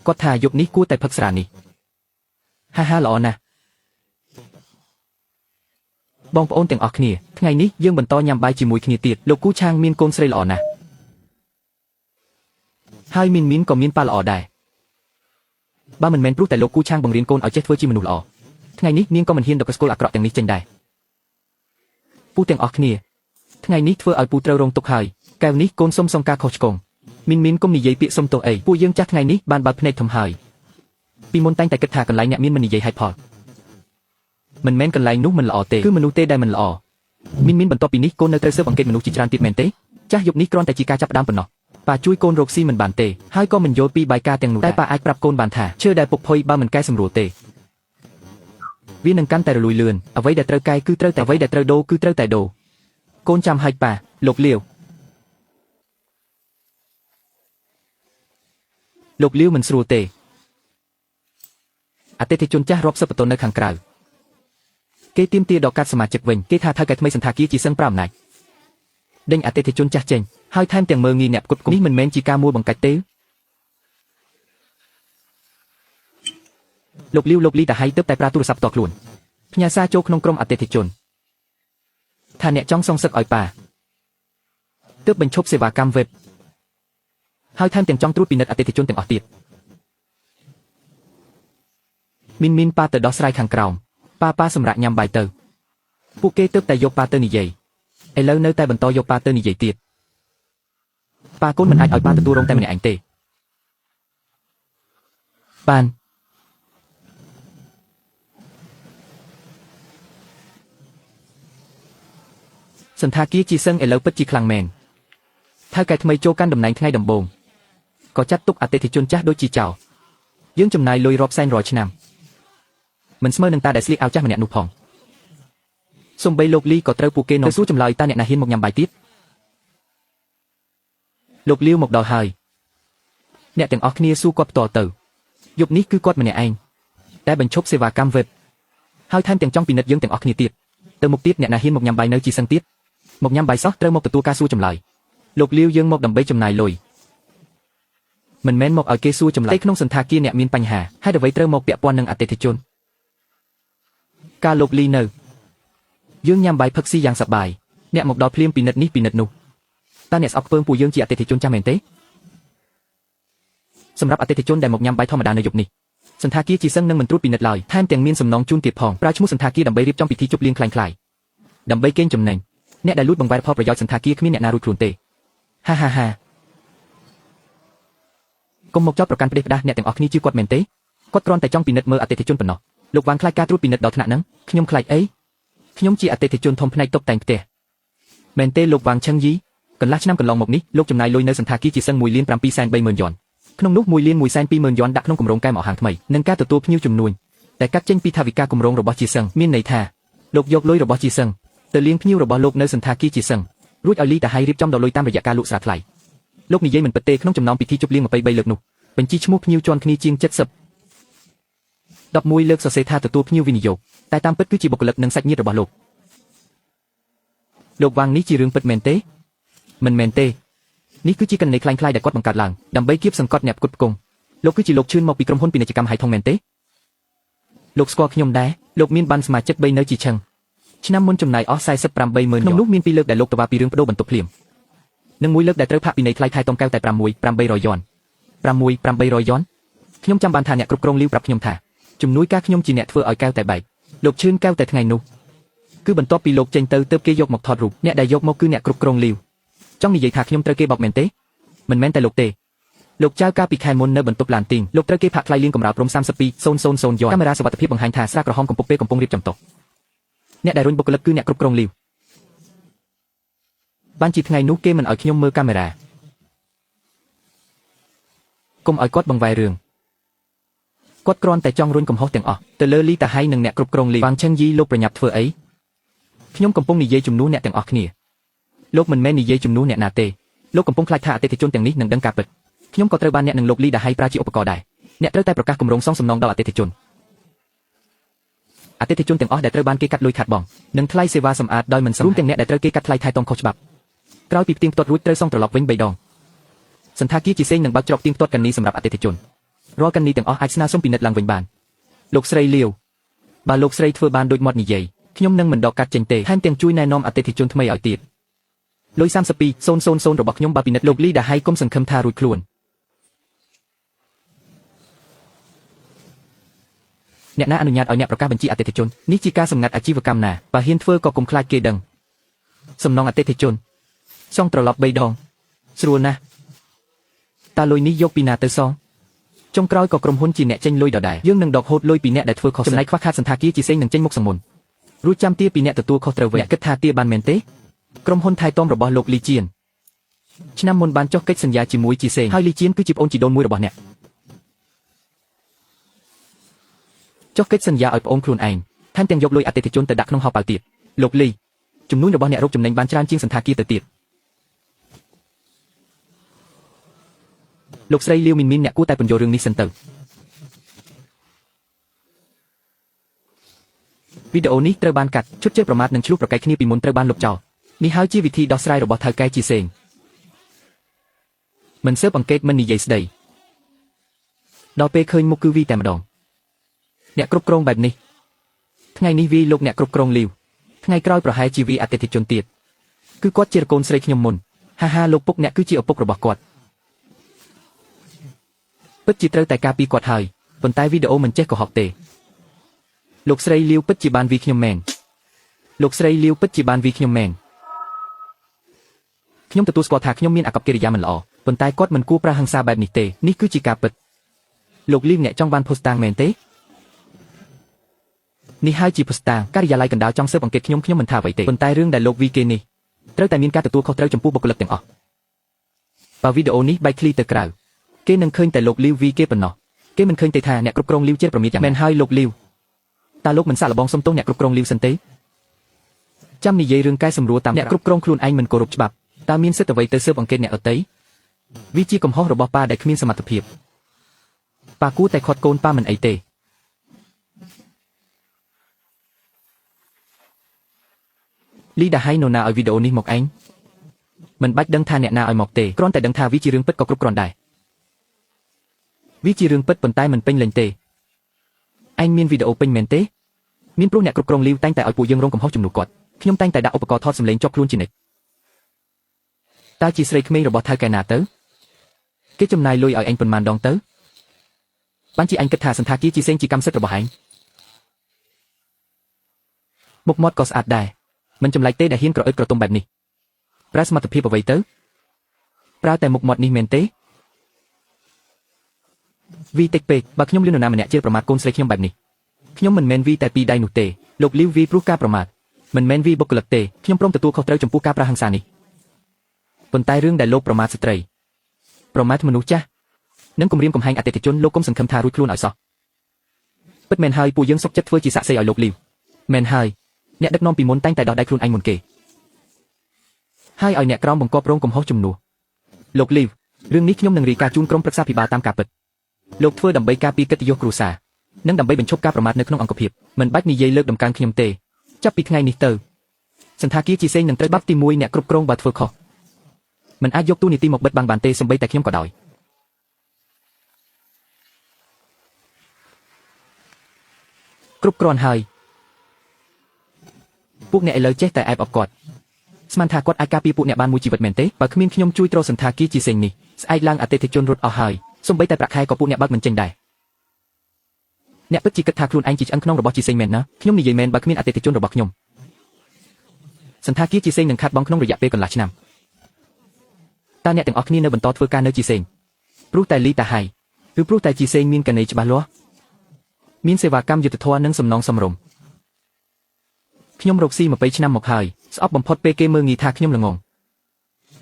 គាត់ថាយប់នេះគួរតែផឹកស្រានេះហាល្អណាស់បងប្អូនទាំងអស់គ្នាថ្ងៃនេះយើងបន្តញ៉ាំបាយជាមួយគ្នាទៀតលោកគូឆាងមានកូនស្រីល្អណាស់ហើយមីនក៏មានប៉ាល្អដែរបើមិនមែនព្រោះតែលោកគូឆាងបង្រៀនកូនឲ្យចេះធ្វើជាមនុស្សល្អថ្ងៃនេះនាងក៏មិនហ៊ានដកស្គល់អាក្រក់ទាំងនេះចេញដែរពូទាំងអស់គ្នាថ្ងៃនេះធ្វើឲ្យពូត្រូវរងទុក្ខហើយកែវនេះកូនសុំសងការខុសឆ្គងមីនកុំនិយាយពាក្យសុំទោសអីពួកយើងចាស់ថ្ងៃនេះបានបើកភ្នែកធំហើយពីមុនតែងតែគិតថាកន្លែងអ្នកមានមិននិយាយហេតុផលមិនមែនកន្លែងនោះមិនល្អទេគឺមនុស្សទេដែលមិនល្អមានបន្ទាប់ពីនេះកូននៅត្រូវស៊ើបអង្កេតមនុស្សជាច្រើនទៀតមែនទេចាស់យប់នេះគ្រាន់តែជាការចាប់ផ្ដើមប៉ុណ្ណោះប៉ាជួយកូនរកស៊ីមិនបានទេហើយក៏មិនយល់ពីបាយការទាំងនោះតែប៉ាអាចប្រាប់កូនបានថាឈើដែលពុកផុយបើមិនកែសម្រួលទេវានឹងកាន់តែរលួយលឿនអ្វីដែលត្រូវកែគឺត្រូវតែអ្វីដែលត្រូវដូរគឺត្រូវតែដូរកូនចាំឲ្យប៉ាលោកលាវមិនស្រួលទេអតិថិជនចាស់រាប់សិបបន្ទននៅខាងក្រៅគេទាមទារដកកាត់សមាជិកវិញគេថាថៅកែថ្មីសន្តាគារជាសឹងប្រាំអំណាចដេញអតិថិជនចាស់ចេញហើយថែមទាំងមើលងាយអ្នកផ្គត់ផ្គង់នេះមិនមែនជាការមួលបង្កាច់ទេលោកលីតាហៃទើបតែប្រើទូរស័ព្ទផ្ទាល់ខ្លួនផ្ញើសារចូលក្នុងក្រុមអតិថិជនថាអ្នកចង់សងសឹកឲ្យប៉ាទើបបញ្ឈប់សេវាកម្ម web ហើយថែមទាំងចង់ត្រួតពិនិត្យអតិថិជនទាំងអស់ទៀតមីនប៉ាទៅដោះស្រាយខាងក្រោមប៉ាសម្រាប់ញ៉ាំបាយទៅពួកគេទើបតែយកប៉ាទៅនិយាយឥឡូវនៅតែបន្តយកប៉ាទៅនិយាយទៀតប៉ាកូនមិនអាចឲ្យប៉ាទទួលរងតែម្នាក់ឯងទេបានសន្តាគារជីសឹងឥឡូវពិតជាខ្លាំងមែនថៅកែថ្មីចូលកាន់តំណែងថ្ងៃដំបូងក៏ចាត់ទុកអតិថិជនចាស់ដូចជាចោរយើងចំណាយលុយរាប់សែនរាល់ឆ្នាំមិនស្មើនឹងតាដែលស្លៀកអាវចាស់ម្នាក់នោះផងសំបីលោកលីក៏ត្រូវពួកគេនាំទៅសួរចម្លើយតើអ្នកណាហ៊ានមកញ៉ាំបាយទៀតលោកលាវមកដល់ហើយអ្នកទាំងអស់គ្នាសួរគាត់ផ្ទាល់ទៅយប់នេះគឺគាត់ម្នាក់ឯងតែបញ្ឈប់សេវាកម្ម web ហើយថែមទាំងចង់ពិនិត្យយើងទាំងអស់គ្នាទៀតទៅមុខទៀតអ្នកណាហ៊ានមកញ៉ាំបាយនៅជីសឹងទៀតមកញ៉ាំបាយសោះត្រូវមកទទួលការសួរចម្លើយលោកលាវយើងមកដើម្បីចំណាយលុយមិនមែនមកឲ្យគេសួរចម្លើយក្នុងសន្តាគារអ្នកមានបញ្ហាហើយអ្វីត្រូវមកពាក់ព័ន្ធនឹងអតិថិជនការលោកលីនៅយើងញ៉ាំបាយផឹកស៊ីយ៉ាងសប្បាយអ្នកមកដល់ភ្លាមពិនិត្យនេះពិនិត្យនោះតើអ្នកស្អប់ខ្ពើមពួកយើងជាអតិថិជនចាស់មែនទេសម្រាប់អតិថិជនដែលមកញ៉ាំបាយធម្មតានៅយប់នេះសន្តាគារជីសឹងនឹងមិនត្រួតពិនិត្យឡើយថែមទាំងមានសំណងជូនទៀតផងប្រើឈ្មោះសន្តាគារដើម្បីរៀបចំពិធីជប់លៀងคล้ายៗដើម្បីកេងចំណេញអ្នកដែលលួចបង្វែរផលប្រយោជន៍សន្តាគារគ្មានអ្នកណារួចខ្លួនទេហាកុំមកចោទប្រកាន់ផ្ដេសផ្ដាសអ្នកទាំងអស់គ្នាជឿគាត់មែនទេគាត់គ្រាន់តែចង់ពិនិត្យមើលអតិថិជនប៉ុណ្ណោះលោកវ៉ាងខ្លាចការត្រួតពិនិត្យដល់ថ្នាក់ហ្នឹងខ្ញុំខ្លាចអីខ្ញុំជាអតិថិជនធំផ្នែកតុបតែងផ្ទះមែនទេលោកវ៉ាងឆឹងយីកន្លះឆ្នាំកន្លងមកនេះលោកចំណាយលុយនៅសន្តាគារជីសឹង1,730,000 យ៉នក្នុងនោះ1,120,000 យ៉នដាក់ក្នុងគម្រោងកែមអស់ហាងថ្មីនិងការទទួលភ្ញៀវជំនួញតែកាត់ចេញពីថវិកាគម្រោងរបស់ជីសឹងមានន័យថាលោកយកលុយរបស់ជីសឹងទៅលៀងភ្ញៀវរបស់លោកនៅសន្តាគារជីសឹងរួចឲ្យលីតាហៃរៀបចំដល់លុយតាមរយៈការលក់ស្រាថ្លៃលោកនិយាយមិនពិតទេក្នុងចំណោមពិធីជប់លៀង23លើកនោះបញ្ជីឈ្មោះភ្ញៀវជាន់គ្នាជាង70 11លើកសរសេរថាទទួលភ្ញៀវវិនិយោគតែតាមពិតគឺជាបុគ្គលិកនិងសាច់ញាតិរបស់លោកវ៉ាងនេះជារឿងពិតមែនទេមិនមែនទេ នេះគឺជាកណ្ណេខ្លាំងខ្លាយដែលគាត់បង្កើតឡើងដើម្បីគៀបសង្កត់អ្នកផ្គត់ផ្គង់លោកគឺជាលោកឈឿនមកពីក្រុមហ៊ុនពាណិជ្ជកម្មហៃថុងមែនទេលោកស្គាល់ខ្ញុំដែរលោកមានបានសមាជិក3នៅជីឆឹងឆ្នាំមុនចំណាយអស់480000ក្នុងនោះមាន2លើកដែលលោកតវ៉ាពីរឿងបដូរបន្ទប់ភ្លាមនិងមួយលើកដែលត្រូវផាកពិន័យថ្លៃថែទាំកែវតែ6,800 យ៉ន6,800 យ៉នខ្ញុំចាំបានថាអ្នកគ្រប់គ្រងលាវប្រាប់ខ្ញុំថាជំនួយការខ្ញុំជាអ្នកធ្វើឲ្យកែវតែបែកលោកឈឿនកែវតែថ្ងៃនោះគឺបន្ទាប់ពីលោកចេញទៅទើបគេយកមកថតរូបអ្នកដែលយកមកគឺអ្នកគ្រប់គ្រងលាវចង់និយាយថាខ្ញុំត្រូវគេបោកមែនទេមិនមែនតែលោកទេលោកចៅកាលពីខែមុននៅបន្ទប់ឡានទីងលោកត្រូវគេផាកថ្លៃលៀងកម្រាលព្រំ32,000 យ៉នកាមេរ៉ាសុវត្ថិភាពបង្ហាញថាស្រាក្រហមកំពុងរៀបចំតុអ្នកដែលរុញបុគ្គលិកគឺអ្នកគ្រប់គ្រងលាវបានជាថ្ងៃនោះគេមិនឲ្យខ្ញុំមើលកាមេរ៉ាកុំឲ្យគាត់បង្វែររឿងគាត់គ្រាន់តែចង់រុញកំហុសទាំងអស់ទៅលើលីតាហៃនិងអ្នកគ្រប់គ្រងលាវវ៉ាងឆឹងយីលោកប្រញាប់ធ្វើអីខ្ញុំកំពុងនិយាយជំនួសអ្នកទាំងអស់គ្នាលោកមិនមែននិយាយជំនួសអ្នកណាទេលោកកំពុងខ្លាចថាអតិថិជនទាំងនេះនឹងដឹងការពិតខ្ញុំក៏ត្រូវបានអ្នកនឹងលោកលីតាហៃប្រើជាឧបករណ៍ដែរអ្នកត្រូវតែប្រកាសគម្រោងសងសំណងដល់អតិថិជនទាំងអស់ដែលត្រូវបានគេកាត់លុយខាត់បងនិងថ្លៃសេវាសម្អាតដោយមិនសមរួមទាំងអ្នកដែលត្រូវគេកាត់ថ្លៃថែទាំខុសច្បាប់ក្រោយពីផ្ទៀងផ្ទាត់រួចត្រូវសងត្រឡប់វិញ3ដងសន្តាគារជាសេងនឹងបើកច្រកទៀងទាត់កន្នីសម្រាប់អតិថិជនរាល់កន្នីទាំងអស់អាចស្នើសុំពិនិត្យឡើងវិញបានលោកស្រីលាវបើលោកស្រីធ្វើបានដូចមាត់និយាយខ្ញុំនឹងមិនដកកាត់ចេញទេថែមទាំងជួយណែនាំអតិថិជនថ្មីឲ្យទៀតលុយ32,000របស់ខ្ញុំបើពិនិត្យលោកលីដាហៃគុំសង្ឃឹមថារួចខ្លួនអ្នកណាអនុញ្ញាតឲ្យអ្នកប្រកាសបញ្ជីអតិថិជននេះជាការសម្ងាត់អាជីវកម្មណាបើហ៊ានធ្វើក៏កុំខ្លាចគេដឹងសំណងអតិថិជនសងត្រឡប់3ដងស្រួលណាស់តើលុយនេះយកពីណាទៅសងចុងក្រោយក៏ក្រុមហ៊ុនជាអ្នកចេញលុយដដែលយើងនឹងដកហូតលុយពីអ្នកដែលធ្វើខុសចំណែកខ្វះខាតសន្តាគារជាសេងនឹងចេញមុខសមុនរួចចាំទាពីអ្នកទទួលខុសត្រូវវិញអ្នកគិតថាទាបានមែនទេក្រុមហ៊ុនថៃតំរបស់លោកលីជៀនឆ្នាំមុនបានចុះកិច្ចសន្យាជាមួយជាសេងហើយលីជៀនគឺជាប្អូនជីដូនមួយរបស់អ្នកចុះកិច្ចសន្យាឲ្យប្អូនខ្លួនឯងថែមទាំងយកលុយអតិថិជនទៅដាក់ក្នុងហោប៉ៅទៀតលោកលីជំនួយរបស់អ្នករកចំណេញបានច្រើនជាងសន្តាគារទៅទៀតលោកស្រីលាវមីនអ្នកគួរតែពន្យល់រឿងនេះសិនទៅវីដេអូនេះត្រូវបានកាត់ឈុតជេរប្រមាថនិងឆ្លុះប្រកែកគ្នាពីមុនត្រូវបានលុបចោលនេះហើយជាវិធីដោះស្រាយរបស់ថៅកែជាសេងមិនស៊ើបអង្កេតមិននិយាយស្ដីដល់ពេលឃើញមុខគឺវីតែម្ដងអ្នកគ្រប់គ្រងបែបនេះថ្ងៃនេះវីលោកអ្នកគ្រប់គ្រងលាវថ្ងៃក្រោយប្រហែលជាវីអតិថិជនទៀតគឺគាត់ជាកូនស្រីខ្ញុំមុនហាលោកពុកអ្នកគឺជាឪពុករបស់គាត់ពិតជាត្រូវតែការពារគាត់ហើយប៉ុន្តែវីដេអូមិនចេះកុហកទេលោកស្រីលាវពិតជាបានវីខ្ញុំមែនលោកស្រីលាវពិតជាបានវីខ្ញុំមែនខ្ញុំទទួលស្គាល់ថាខ្ញុំមានអាកប្បកិរិយាមិនល្អប៉ុន្តែគាត់មិនគួរប្រើហិង្សាបែបនេះទេនេះគឺជាការពិតលោកលាវអ្នកចង់បានផូស្តាងមែនទេនេះហើយជាផូស្តាងការិយាល័យកណ្ដាលចង់ស៊ើបអង្កេតខ្ញុំមិនថាអ្វីទេប៉ុន្តែរឿងដែលលោកវីគេនេះត្រូវតែមានការទទួលខុសត្រូវចំពោះបុគ្គលិកទាំងអស់បើវីដេអូនេះបែកឃ្លីទៅក្រៅគេនឹងឃើញតែលោកលាវវីគេប៉ុណ្ណោះគេមិនឃើញទេថាអ្នកគ្រប់គ្រងលាវជាប្រមាថយ៉ាងមែនហើយលោកលាវតើលោកមិនសាកល្បងសុំទោសអ្នកគ្រប់គ្រងលាវសិនទេចាំនិយាយរឿងកែសម្រួលតាមអ្នកគ្រប់គ្រងខ្លួនឯងមិនគោរពច្បាប់តើមានសិទ្ធិអ្វីទៅស៊ើបអង្កេតអ្នកដទៃវាជាកំហុសរបស់ប៉ាដែលគ្មានសមត្ថភាពប៉ាគួរតែខាត់កូនប៉ាមិនអីទេលីដាហៃនៅណាឲ្យវីដេអូនេះមកឯងមិនបាច់ដឹងថាអ្នកណាឲ្យមកទេគ្រាន់តែដឹងថាវាជារឿងពិតក៏គ្រប់គ្រាន់ដែរវាជារឿងពិតប៉ុន្តែមិនពេញលេញទេឯងមានវីដេអូពេញមែនទេមានព្រោះអ្នកគ្រប់គ្រងលាវតែងតែឲ្យពួកយើងរងកំហុសជំនួសគាត់ខ្ញុំតែងតែដាក់ឧបករណ៍ថតសម្លេងជាប់ខ្លួនជានិច្ចតើជាស្រីក្មេងរបស់ថៅកែណាទៅគេចំណាយលុយឲ្យឯងប៉ុន្មានដងទៅបានជាឯងគិតថាសន្តាគារជាសេងជាកម្មសិទ្ធិរបស់ឯងមុខមាត់ក៏ស្អាតដែរមិនចម្លែកទេដែលហ៊ានក្រអឺតក្រទុំបែបនេះប្រើសមត្ថភាពអ្វីទៅប្រើតែមុខមាត់នេះមែនទេវីតិចពេកបើខ្ញុំលឿននរណាម្នាក់ជេរប្រមាថកូនស្រីខ្ញុំបែបនេះខ្ញុំមិនមែនវីតែពីរដៃនោះទេលោកលីវវីព្រោះការប្រមាថមិនមែនវីបុគ្គលិកទេខ្ញុំព្រមទទួលខុសត្រូវចំពោះការប្រើហិង្សានេះប៉ុន្តែរឿងដែលលោកប្រមាថស្ត្រីប្រមាថមនុស្សចាស់និងគំរាមកំហែងអតិថិជនលោកកុំសង្ឃឹមថារួចខ្លួនឲ្យសោះពិតមែនហើយពួកយើងសុខចិត្តធ្វើជាសាក្សីឲ្យលោកលីវមែនហើយអ្នកដឹកនាំពីមុនតែងតែដោះដៃខ្លួនឯងមុនគេហើយឲ្យអ្នកក្រោមបង្កប់រងកំហុសជំនួសលោកលីវរឿងនេះខ្ញុំនឹងរាយការណ៍ជូនក្រុមប្រឹក្សាភិបាលតាមការពិតលោកធ្វើដើម្បីការពារកិត្តិយសគ្រួសារនិងដើម្បីបញ្ឈប់ការប្រមាថនៅក្នុងអង្គភាពមិនបាច់និយាយលើកដំកើងខ្ញុំទេចាប់ពីថ្ងៃនេះទៅសន្តាគារជាសេងនឹងត្រូវបាត់ទី1អ្នកគ្រប់គ្រងបើធ្វើខុស មិនអាចយកទូនីតិមកបិទបាំងបានទេសូម្បីតែខ្ញុំក៏ដោយគ្រប់គ្រាន់ហើយពួកអ្នកឥឡូវចេះតែអែបអបគាត់ស្មានថាគាត់អាចការពារពួកអ្នកបានមួយជីវិតមែនទេបើគ្មានខ្ញុំជួយទ្រសន្តាគារជាសេងនេះស្អែកឡើងអតិថិជនរត់អស់ហើយសូម្បីតែប្រាក់ខែក៏ពួកអ្នកបើកមិនចេញដែរអ្នកពិតជាគិតថាខ្លួនឯងជាឆ្អឹងខ្នងរបស់ជាសេងមែនណាខ្ញុំនិយាយមែនបើគ្មានអតិថិជនរបស់ខ្ញុំសន្តាគារជាសេងនឹងខាត់បងក្នុងរយៈពេលកន្លះឆ្នាំតើអ្នកទាំងអស់គ្នានៅបន្តធ្វើការនៅជាសេងព្រោះតែលីតាហៃឬព្រោះតែជាសេងមានកណេច្បាស់លាស់មានសេវាកម្មយុទ្ធធម៌និងសំណងសំរុំខ្ញុំរកស៊ី20ឆ្នាំមកហើយស្អប់បំផុតពេលគេមើលងាយថាខ្ញុំល្ងង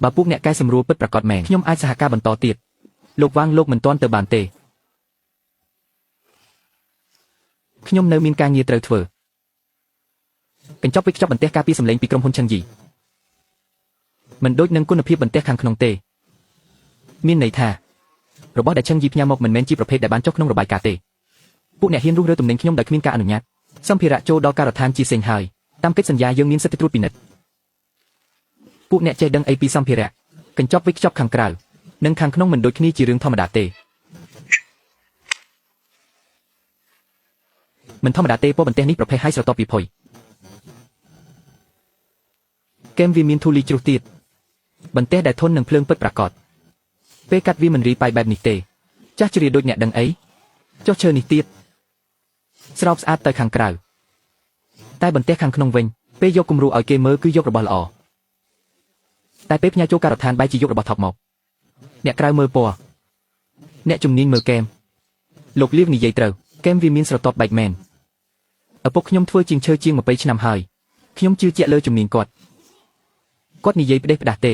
បើពួកអ្នកកែសម្រួលពិតប្រាកដមែនខ្ញុំអាចសហការបន្តទៀតលោកវាងលោកមិនទាន់ទៅបានទេខ្ញុំនៅមានការងារត្រូវធ្វើកញ្ចប់វេចខ្ចប់បន្ទះការពារសម្លេងពីក្រុមហ៊ុនឆឹងយីមិនដូចនឹងគុណភាពបន្ទះខាងក្នុងទេមានន័យថារបស់ដែលឆឹងយីផ្ញើមកមិនមែនជាប្រភេទដែលបានចុះក្នុងរបាយការណ៍ទេពួកអ្នកហ៊ានរុះរើទំនិញខ្ញុំដោយគ្មានការអនុញ្ញាតសម្ភារៈចូលដល់ការដ្ឋានជាសេងហើយតាមកិច្ចសន្យាយើងមានសិទ្ធិត្រួតពិនិត្យពួកអ្នកចេះដឹងអីពីសម្ភារៈកញ្ចប់វេចខ្ចប់ខាងក្រៅនិងខាងក្នុងមិនដូចគ្នាជារឿងធម្មតាទេមិនធម្មតាទេពណ៌បន្ទះនេះប្រភេទ high ស្រទាប់ពីផុយគែមវាមានធូលីជ្រុះទៀតបន្ទះដែលធន់នឹងភ្លើងពិតប្រាកដពេលកាត់វាមិនរីប៉ៃបែបនេះទេចាស់ជ្រាដូចអ្នកដឹងអីចុះឈើនេះទៀតស្រោបស្អាតទៅខាងក្រៅតែបន្ទះខាងក្នុងវិញពេលយកគំរូឲ្យគេមើលគឺយករបស់ល្អតែពេលផ្ញើចូលការដ្ឋានបែរជាយករបស់ថប់មកអ្នកក្រៅមើលពណ៌អ្នកជំនាញមើលគែមលោកលៀវនិយាយត្រូវគែមវាមានស្រទាប់បែកមែនឪពុកខ្ញុំធ្វើជាងឈើជាង20ឆ្នាំហើយខ្ញុំជឿជាក់លើជំនាញគាត់និយាយផ្ដេសផ្ដាស់ទេ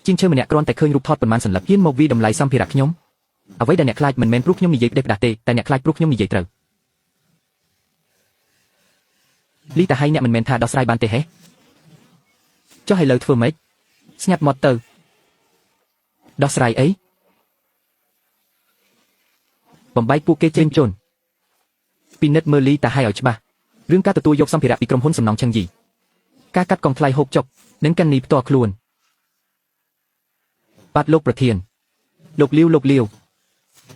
ជាងឈើម្នាក់គ្រាន់តែឃើញរូបថតប៉ុន្មានសន្លឹកហ៊ានមកវិតម្លៃសម្ភារៈខ្ញុំអ្វីដែលអ្នកខ្លាចមិនមែនព្រោះខ្ញុំនិយាយផ្ដេសផ្ដាស់ទេតែអ្នកខ្លាចព្រោះខ្ញុំនិយាយត្រូវលីតាហៃអ្នកមិនមែនថាដោះស្រាយបានទេហេចុះឥឡូវធ្វើម៉េចស្ងាត់មកទៅដោះស្រាយអីបំបែកពួកគេចេញជន់ពិនិត្យមើលលីតាហៃឲ្យច្បាស់រឿងការទទួលយកសម្ភារៈពីក្រុមហ៊ុនសំណង់ឆឹងយីការកាត់កង់ថ្លៃហូបចុកនិងកាន់នីផ្ទាល់ខ្លួនបាទលោកប្រធានលោកលាវ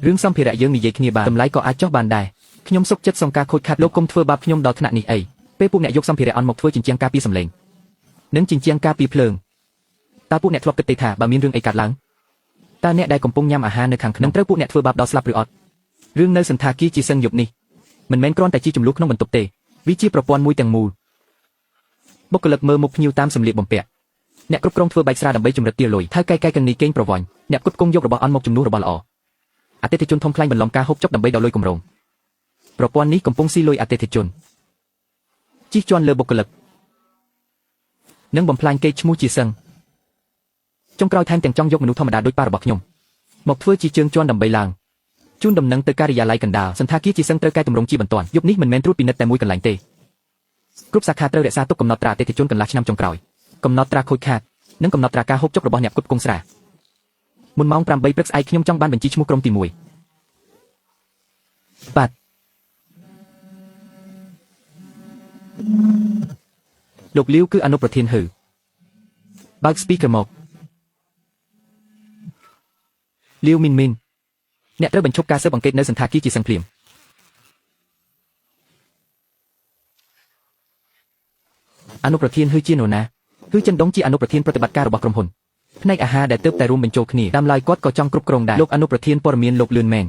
រឿងសម្ភារៈយើងនិយាយគ្នាបានតម្លៃក៏អាចចុះបានដែរខ្ញុំសុខចិត្តសងការខូចខាតលោកកុំធ្វើបាបខ្ញុំដល់ថ្នាក់នេះអីពេលពួកអ្នកយកសម្ភារៈអន់មកធ្វើជញ្ជាំងការពារសម្លេងនិងជញ្ជាំងការពារភ្លើងតើពួកអ្នកធ្លាប់គិតទេថាបើមានរឿងអីកើតឡើងតើអ្នកដែលកំពុងញ៉ាំអាហារនៅខាងក្នុងត្រូវពួកអ្នកធ្វើបាបដល់ស្លាប់ឬអត់រឿងនៅសន្តាគារជាសឹងយប់នេះមិនមែនគ្រាន់តែជាចំនួនក្នុងបន្ទប់ទេវាជាប្រព័ន្ធមួយទាំងមូលបុគ្គលិកមើលមុខភ្ញៀវតាមសម្លៀកបំពាក់អ្នកគ្រប់គ្រងធ្វើបែកស្រាដើម្បីចម្រិតទាលុយថៅកែកែកនីកេងប្រវ័ញ្ចអ្នកគ្រប់គ្រងយករបស់អន់មកជំនួសរបស់ល្អអតិថិជនធំខ្លាញ់បន្លំការហូបចុកដើម្បីដល់លុយគម្រោងប្រព័ន្ធនេះកំពុងស៊ីលុយអតិថិជនជិះជាន់លើបុគ្គលិកនិងបំផ្លាញកេរ្តិ៍ឈ្មោះជាសឹងចុងក្រោយថែមទាំងចង់យកមនុស្សធម្មតាដូចប៉ារបស់ខ្ញុំមកធ្វើជាជើងជាន់ដើម្បីឡើងជូនដំណឹងទៅការិយាល័យកណ្ដាលសន្តាគារជាសឹងត្រូវកែតម្រង់ជាបន្ទាន់យប់នេះមិនមែនត្រួតពិនិត្យតែមួយកន្លែងទេគ្រប់សាខាត្រូវរក្សាទុកកំណត់ត្រាអតិថិជនកន្លះឆ្នាំចុងក្រោយកំណត់ត្រាខូចខាតនិងកំណត់ត្រាការហូបចុករបស់អ្នកផ្គត់ផ្គង់ស្រាមុនម៉ោង 8 ព្រឹកស្អែកខ្ញុំចង់បានបញ្ជីឈ្មោះក្រុមទី1បាទលោកលាវគឺអនុប្រធានហឺបើក speaker មកលាវមីនអ្នកត្រូវបញ្ឈប់ការស៊ើបអង្កេតនៅសន្តាគារជាសឹងភ្លាមអនុប្រធានហឺជានរណាគឺចិនដុងជាអនុប្រធានប្រតិបត្តិការរបស់ក្រុមហ៊ុនផ្នែកអាហារដែលទើបតែរួមបញ្ចូលគ្នាតាមឡើយគាត់ក៏ចង់គ្រប់គ្រងដែរលោកអនុប្រធានព័ត៌មានលោកលឿនមែន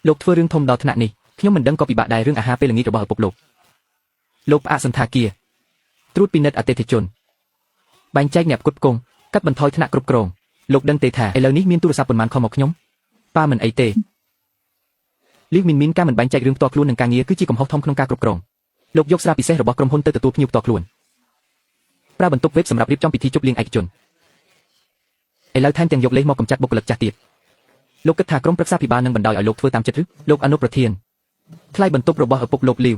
លោកធ្វើរឿងធំដល់ថ្នាក់នេះខ្ញុំមិនដឹងក៏ពិបាកដែររឿងអាហារពេលល្ងាចរបស់ឪពុកលោកផ្អាកសន្តាគារត្រួតពិនិត្យអតិថិជនបែងចែកអ្នកផ្គត់ផ្គង់កាត់បន្ថយថ្នាក់គ្រប់គ្រងលោកដឹងទេថាឥឡូវនេះមានទូរស័ព្ទប៉ុន្មានខំមកខ្ញុំប៉ាមិនអីទេលីវមីនការមិនបែងចែករឿងផ្ទាល់ខ្លួននឹងការងារគឺជាកំហុសធំក្នុងការគ្រប់គ្រងលោកយកស្រាពិសេសរបស់ក្រុមហ៊ុនទៅទទួលភ្ញៀវផ្ទាល់ខ្លួនប្រើបន្ទប់វេបសម្រាប់រៀបចំពិធីជប់លៀងឯកជនឥឡូវថែមទាំងយកលេខមកកម្ចាត់បុគ្គលិកចាស់ទៀតលោកគិតថាក្រុមប្រឹក្សាភិបាលនឹងបណ្ដោយឲ្យលោកធ្វើតាមចិត្តឬលោកអនុប្រធានថ្លៃបន្ទប់របស់ឪពុកលោកលីវ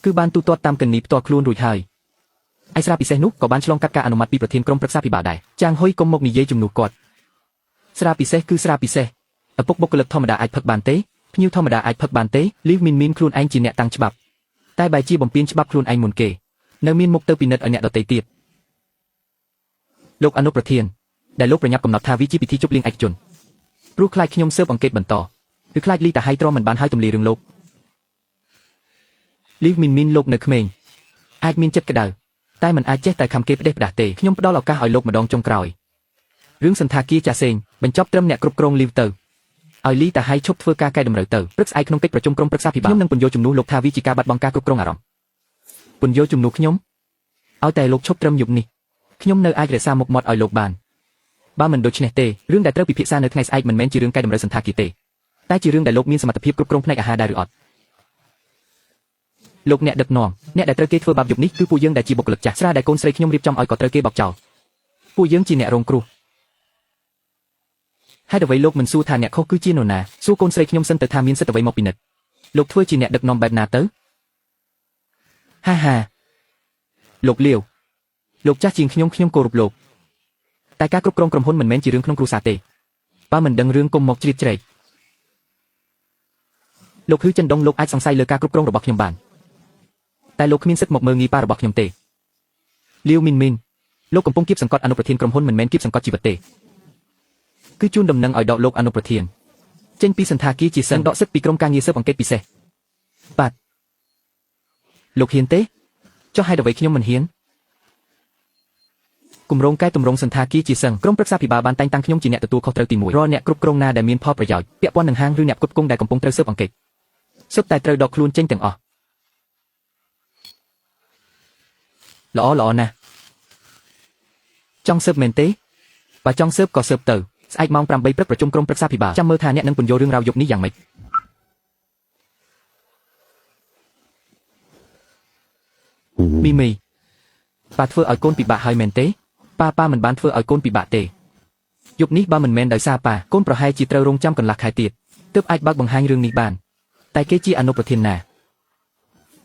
គឺបានទូទាត់តាមកនីផ្ទាល់ខ្លួនរួចហើយឯស្រាពិសេសនោះក៏បានឆ្លងកាត់ការអនុម័តពីប្រធានក្រុមប្រឹក្សាភិបាលដែរចាងហ៊ុយកុំមកនិយាយជំនួសគាត់ស្រាពិសេសគឺស្រាពិសេសឪពុកបុគ្គលិកធម្មតាអាចផឹកបានទេភ្ញៀវធម្មតាអាចផឹកបានទេលីវមីនខ្លួនឯងជាអ្នកតាំងច្បាប់តែបែរជាបំពានច្បាប់ខ្លួនឯងមុនគេនៅមានមុខទៅពិនិត្យឲ្យអ្នកដទៃទៀត លោកអនុប្រធានដែលលោកប្រញាប់កំណត់ថាវាជាពិធីជប់លៀងឯកជនព្រោះខ្លាចខ្ញុំស៊ើបអង្កេតបន្តឬខ្លាចលីតាហៃទ្រាំមិនបានហើយទម្លាយរឿងលោកលីវមីនលោកនៅក្មេងអាចមានចិត្តក្តៅតែមិនអាចចេះតែខំគេផ្ដេសផ្ដាស់ទេខ្ញុំផ្ដល់ឱកាសឲ្យលោកម្ដងចុងក្រោយរឿងសន្តាគារចាសេងបញ្ចប់ត្រឹមអ្នកគ្រប់គ្រងលីវទៅឲ្យលីតាហៃឈប់ធ្វើការកែតម្រូវទៅព្រឹកស្អែកក្នុងកិច្ចប្រជុំក្រុមប្រឹក្សាភិបាលខ្ញុំនឹងពន្យល់ជំនួសលោកថាវាជាការបាត់បង់ការគ្រប់គ្រងអារម្មណ៍ពន្យល់ជំនួសខ្ញុំឲ្យតែលោកឈប់ត្រឹមយប់នេះខ្ញុំនៅអាចរក្សាមុខមាត់ឲ្យលោកបានបើមិនដូច្នេះទេរឿងដែលត្រូវពិភាក្សានៅថ្ងៃស្អែកមិនមែនជារឿងកែតម្រូវសន្តាគារទេតែជារឿងដែលលោកមានសមត្ថភាពគ្រប់គ្រងផ្នែកអាហារដែរឬអត់លោកអ្នកដឹកនាំអ្នកដែលត្រូវគេធ្វើបាបយប់នេះគឺពួកយើងដែលជាបុគ្គលិកចាស់ស្រាដែលកូនស្រីខ្ញុំរៀបចំឲ្យក៏ត្រូវគេបោកចោលពួកយើងជាអ្នករងគ្រោះហើយអ្វីលោកមិនសួរថាអ្នកខុសគឺជានរណាសួរកូនស្រីខ្ញុំសិនទៅថាមានសិទ្ធិអ្វីមកពីនិតលោកធ្វើជាអ្នកដឹកនាំបែបណាទៅហាលោកលាវលោកចាស់ជាងខ្ញុំគោរពលោកតែការគ្រប់គ្រងក្រុមហ៊ុនមិនមែនជារឿងក្នុងគ្រួសារទេបើមិនដឹងរឿងកុំមកជ្រៀតជ្រែកលោកហ៊ឺចិនដងលោកអាចសង្ស័យលើការគ្រប់គ្រងរបស់ខ្ញុំបានតែលោកគ្មានសិទ្ធិមកមើលងាយប៉ារបស់ខ្ញុំទេលាវមីនលោកកំពុងគៀបសង្កត់អនុប្រធានក្រុមហ៊ុនមិនមែនគៀបសង្កត់ជីវិតទេគឺជូនដំណឹងឲ្យដកលោកអនុប្រធានចេញពីសន្តាគារជាសិនដកសិទ្ធិពីក្រុមការងារស៊ើបអង្កេតពិសេសបាទលោកហ៊ានទេចុះហេតុអ្វីខ្ញុំមិនហ៊ានគម្រោងកែតម្រង់សន្តាគារជាសិនក្រុមប្រឹក្សាភិបាលបានតែងតាំងខ្ញុំជាអ្នកទទួលខុសត្រូវទី1រាល់អ្នកគ្រប់គ្រងណាដែលមានផលប្រយោជន៍ពាក់ព័ន្ធនឹងហាងឬអ្នកផ្គត់ផ្គង់ដែលកំពុងត្រូវស៊ើបអង្កេតសុទ្ធតែត្រូវដកខ្លួនចេញទាំងអស់ល្អណាស់ចង់ស៊ើបមែនទេបើចង់ស៊ើបក៏ស៊ើបទៅស្អែកម៉ោង 8 ព្រឹកប្រជុំក្រុមប្រឹក្សាភិបាលចាំមើលថាអ្នកនឹងពន្យល់រឿងរ៉ាវយប់នេះយ៉ាងម៉េចមីប៉ាធ្វើឲ្យកូនពិបាកហើយមែនទេប៉ាមិនបានធ្វើឲ្យកូនពិបាកទេយប់នេះបើមិនមែនដោយសារប៉ាកូនប្រហែលជាត្រូវរងចាំកន្លះខែទៀតទើបអាចបើកបង្ហាញរឿងនេះបានតែគេជាអនុប្រធានណា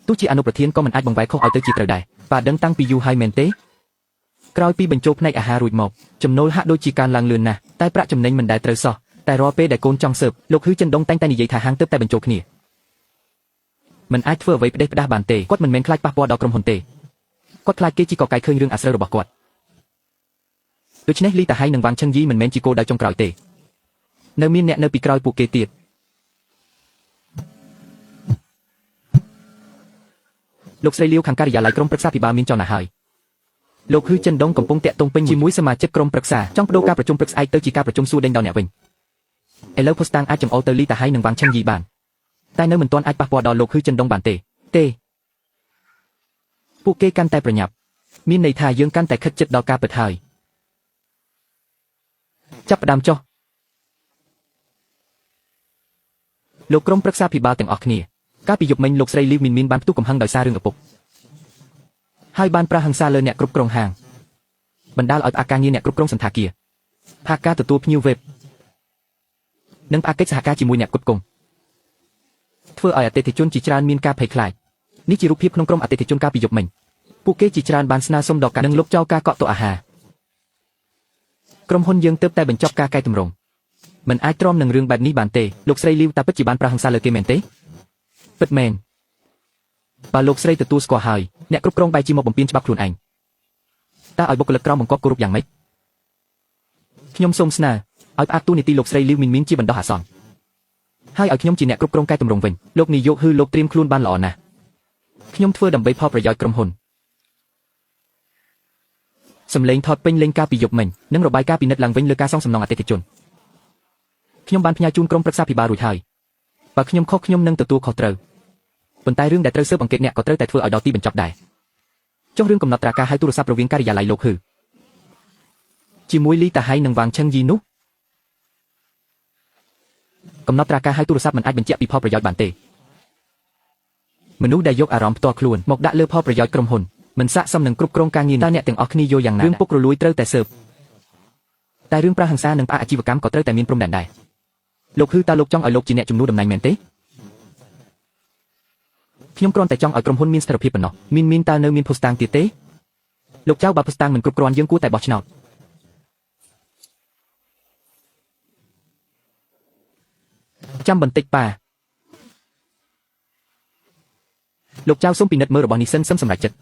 ទោះជាអនុប្រធានក៏មិនអាចបង្វែរខុសឲ្យទៅជាត្រូវដែរប៉ាដឹងតាំងពីយូរហើយមែនទេក្រោយពីបញ្ចូលផ្នែកអាហាររួចមកចំណូលហាក់ដូចជាកើនឡើងលឿនណាស់តែប្រាក់ចំណេញមិនដែលត្រូវសោះតែរាល់ពេលដែលកូនចង់ស៊ើបលោកហ៊ឺចិនដងតែងតែនិយាយថាហាងទើបតែបញ្ចូលគ្នាមិនអាចធ្វើអ្វីផ្ដេសផ្ដាស់បានទេគាត់មិនមែនខ្លាចប៉ះពាល់ដល់ក្រុមហ៊ុនទេគាត់ខ្លាចគេជីកកកាយឃើញរឿងអាស្រូវរបស់គាត់ដូច្នេះលីតាហៃនិងវ៉ាងឆឹងយីមិនមែនជាគោលដៅចុងក្រោយទេនៅមានអ្នកនៅពីក្រោយពួកគេទៀតលោកស្រីលាវខាងការិយាល័យក្រុមប្រឹក្សាភិបាលមានចលនាហើយលោកហ៊ឺចិនដងកំពុងតាក់ទងពេញជាមួយសមាជិកក្រុមប្រឹក្សាចង់បដូរការប្រជុំព្រឹកស្អែកទៅជាការប្រជុំសួរដេញដល់អ្នកវិញឥឡូវផូស្តាងអាចចំអល់ទៅលីតាហៃនិងវ៉ាងឆឹងយីបានតែនៅមិនទាន់អាចប៉ះពាល់ដល់លោកហ៊ឺចិនដងបានទេពួកគេកាន់តែប្រញាប់មានន័យថាយើងកាន់តែខិតជិតដល់ការពិតហើយចាប់ផ្ដើមចុះលោកក្រុមប្រឹក្សាភិបាលទាំងអស់គ្នាកាលពីយប់មិញលោកស្រីលីវមីនបានផ្ទុះកំហឹងដោយសាររឿងឪពុកហើយបានប្រះហិង្សាលើអ្នកគ្រប់គ្រងហាងបណ្ដាលឲ្យផ្អាកការងារអ្នកគ្រប់គ្រងសន្តាគារផ្អាកការទទួលភ្ញៀវវេបនិងផ្អាកកិច្ចសហការជាមួយអ្នកផ្គត់ផ្គង់ធ្វើឲ្យអតិថិជនជាច្រើនមានការភ័យខ្លាចនេះជារូបភាពក្នុងក្រុមអតិថិជនកាលពីយប់មិញពួកគេជាច្រើនបានស្នើសុំដល់ការនឹងលុបចោលការកក់តុអាហារក្រុមហ៊ុនយើងទើបតែបញ្ចប់ការកែតម្រង់មិនអាចទ្រាំនឹងរឿងបែបនេះបានទេលោកស្រីលីវតាពិតជាបានប្រះហិង្សាលើគេមែនទេពិតមែនបើលោកស្រីទទួលស្គាល់ហើយអ្នកគ្រប់គ្រងបែរជាមកបំពេញច្បាប់ខ្លួនឯងតើឲ្យបុគ្គលិកក្រមបង្គាប់គោរពយ៉ាងម៉េចខ្ញុំសូមស្នើឲ្យផ្អាកតួនាទីលោកស្រីលីវមីនជាបណ្ដោះអាសន្នហើយឲ្យខ្ញុំជាអ្នកគ្រប់គ្រងកែតម្រង់វិញលោកនាយកហ៊ឺលោកត្រៀមខ្លួនបានល្អណាស់ខ្ញុំធ្វើដើម្បីផលប្រយោជន៍ក្រុមហ៊ុនសម្លេងថតពេញលេងការពីយប់មិញនិងរបាយការណ៍ពិនិត្យឡើងវិញលើការសងសំណងអតិថិជនខ្ញុំបានផ្ញើជូនក្រុមប្រឹក្សាភិបាលរួចហើយបើខ្ញុំខុសខ្ញុំនឹងទទួលខុសត្រូវប៉ុន្តែរឿងដែលត្រូវស៊ើបអង្កេតអ្នកក៏ត្រូវតែធ្វើឲ្យដល់ទីបញ្ចប់ដែរចុះរឿងកំណត់ត្រាការហៅទូរស័ព្ទរវាងការិយាល័យលោកហ៊ឺជាមួយលីតាហៃនិងវ៉ាងឆឹងយីនោះកំណត់ត្រាការហៅទូរស័ព្ទមិនអាចបញ្ជាក់ពីផលប្រយោជន៍បានទេមនុស្សដែលយកអារម្មណ៍ផ្ទាល់ខ្លួនមកដាក់លើផលប្រយោជន៍ក្រុមហ៊ុនមិនស័ក្តិសមនឹងគ្រប់គ្រងការងារតើអ្នកទាំងអស់គ្នាយល់យ៉ាងណារឿងពុករលួយត្រូវតែស៊ើបតែរឿងប្រះហិង្សានិងផ្អាកអាជីវកម្មក៏ត្រូវតែមានព្រំដែនដែរលោកហ៊ឺតើលោកចង់ឲ្យលោកជាអ្នកជំនួសតំណែងមែនទេខ្ញុំគ្រាន់តែចង់ឲ្យក្រុមហ៊ុនមានស្ថិរភាពប៉ុណ្ណោះមានតើនៅមានភស្តុតាងទៀតទេលោកចៅបើភស្តុតាងមិនគ្រប់គ្រាន់យើងគួរតែបោះឆ្នោតចាំបន្តិចប៉ាលោកចៅសូមពិនិត្យមើលរបស់នេះសិនសឹមសម្រាប់ចិត្ត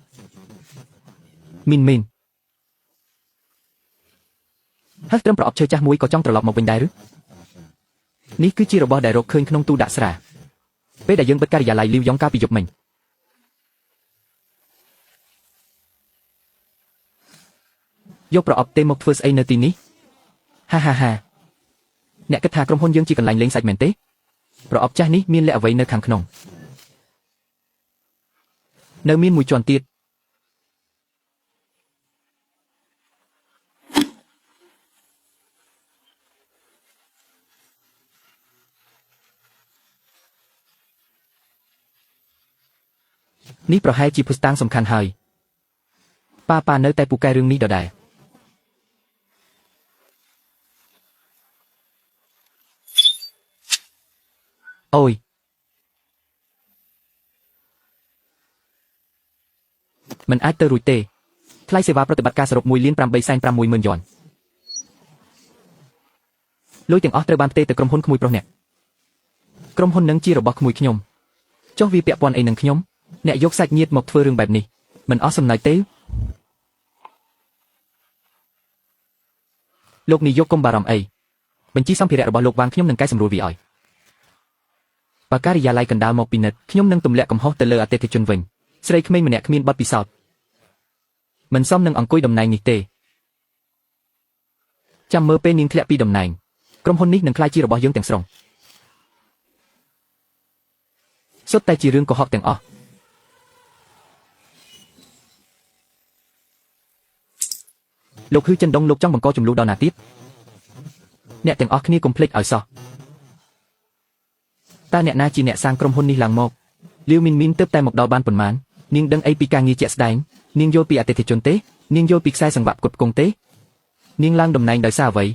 មីន ហើយត្រឹមប្រអប់ឈើចាស់មួយក៏ចង់ត្រឡប់មកវិញដែរឬនេះគឺជារបស់ដែលរកឃើញក្នុងទូដាក់ស្រាពេលដែលយើងបិទការិយាល័យលីវយ៉ុងកាលពីយប់មិញយកប្រអប់ទេមកធ្វើស្អីនៅទីនេះហាហាហាអ្នកគិតថាក្រុមហ៊ុនយើងជាកន្លែងលេងសាច់មែនទេប្រអប់ចាស់នេះមានលក្ខអ្វីនៅខាងក្នុងនៅមានមួយជាន់ទៀតនេះប្រហែលជាភស្តុតាងសំខាន់ហើយប៉ានៅតែពូកែរឿងនេះដដែលអូយมันអាចទៅរួចទេថ្លៃសេវាប្រតិបត្តិការសរុប1,860,000 យន់លុយទាំងអស់ត្រូវបានផ្ទេរទៅក្រុមហ៊ុនក្មួយប្រុសអ្នកក្រុមហ៊ុននឹងជារបស់ក្មួយខ្ញុំចុះវាពាក់ព័ន្ធអីនឹងខ្ញុំអ្នកយកសាច់ញាតិមកធ្វើរឿងបែបនេះមិនអស់សំណើចទេលោកនាយកកុំបារម្ភអីបញ្ជីសម្ភារៈរបស់លោកបានខ្ញុំនឹងកែសម្រួលវាឲ្យបើការិយាល័យកណ្ដាលមកពិនិត្យខ្ញុំនឹងទម្លាក់កំហុសទៅលើអតិថិជនវិញស្រីក្មេងម្នាក់គ្មានបទពិសោធន៍មិនសមនឹងអង្គុយតំណែងនេះទេចាំមើលពេលនាងធ្លាក់ពីតំណែងក្រុមហ៊ុននេះនឹងក្លាយជារបស់យើងទាំងស្រុងសុទ្ធតែជារឿងកុហកទាំងអស់លោកហ៊ឺចិនដុងលោកចង់បង្កចំនួនដល់ណាទៀតអ្នកទាំងអស់គ្នាកុំភ្លេចឲ្យសោះតើអ្នកណាជាអ្នកសាងក្រុមហ៊ុននេះឡើងមកលាវមីនទើបតែមកដល់បានប៉ុន្មាននាងដឹងអីពីការងារជាក់ស្ដែងនាងយល់ពីអតិថិជនទេនាងយល់ពីខ្សែសង្វាក់ផ្គត់ផ្គង់ទេនាងឡើងតំណែងដោយសារអ្វី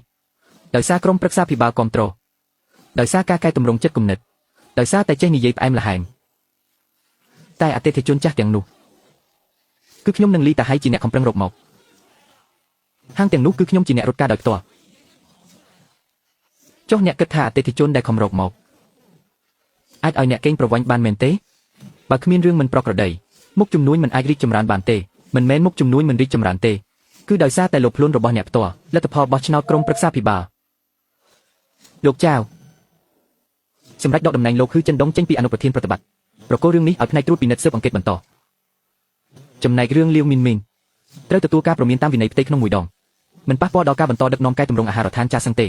ដោយសារក្រុមប្រឹក្សាភិបាលគាំទ្រដោយសារការកែតម្រង់ចិត្តគំនិតដោយសារតែចេះនិយាយផ្អែមល្ហែមតែអតិថិជនចាស់ទាំងនោះគឺខ្ញុំនឹងលីតាហៃជាអ្នកខំប្រឹងរកមកហាងទាំងនោះគឺខ្ញុំជាអ្នករត់ការដោយផ្ទាល់ចុះអ្នកគិតថាអតិថិជនដែលខំរកមកអាចឲ្យអ្នកកេងប្រវ័ញ្ចបានមែនទេបើគ្មានរឿងមិនប្រក្រតីមុខជំនួញមិនអាចរីកចម្រើនបានទេមិនមែនមុខជំនួញមិនរីកចម្រើនទេគឺដោយសារតែលោភលន់របស់អ្នកផ្ទាល់លទ្ធផលបោះឆ្នោតក្រុមប្រឹក្សាភិបាលលោកចៅសម្រាប់ដកតំណែងលោកហ៊ឺចិនដុងចេញពីអនុប្រធានប្រតិបត្តិប្រកល់រឿងនេះឲ្យផ្នែកត្រួតពិនិត្យស៊ើបអង្កេតបន្តចំណែករឿងលាវមីនត្រូវទទួលការព្រមានតាមវិន័យផ្ទៃក្នុងមួយដងមិនប៉ះពាល់ដល់ការបន្តដឹកនាំកែតម្រង់អាហារដ្ឋានចាស់សឹងទេ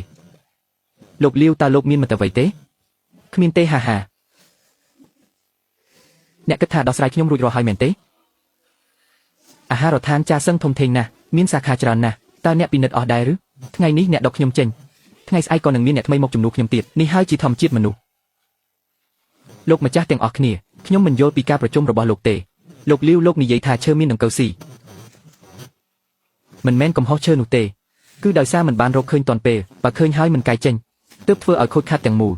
លោកលាវតើលោកមានមតិអ្វីទេគ្មានទេហាហាអ្នកគិតថាដោះស្រាយខ្ញុំរួចរាល់ហើយមែនទេអាហារដ្ឋានចាស់សឹងធំធេងណាស់មានសាខាច្រើនណាស់តើអ្នកពិនិត្យអស់ដែរឬថ្ងៃនេះអ្នកដកខ្ញុំចេញថ្ងៃស្អែកក៏នឹងមានអ្នកថ្មីមកជំនួសខ្ញុំទៀតនេះហើយជាធម្មជាតិមនុស្សលោកម្ចាស់ទាំងអស់គ្នាខ្ញុំមិនយល់ពីការប្រជុំរបស់លោកទេលោកលាវលោកនិយាយថាឈើមានដង្កូវស៊ីមិនមែនកំហុសឈើនោះទេគឺដោយសារមិនបានរកឃើញទាន់ពេលបើឃើញហើយមិនកែចេញទើបធ្វើឲ្យខូចខាតទាំងមូល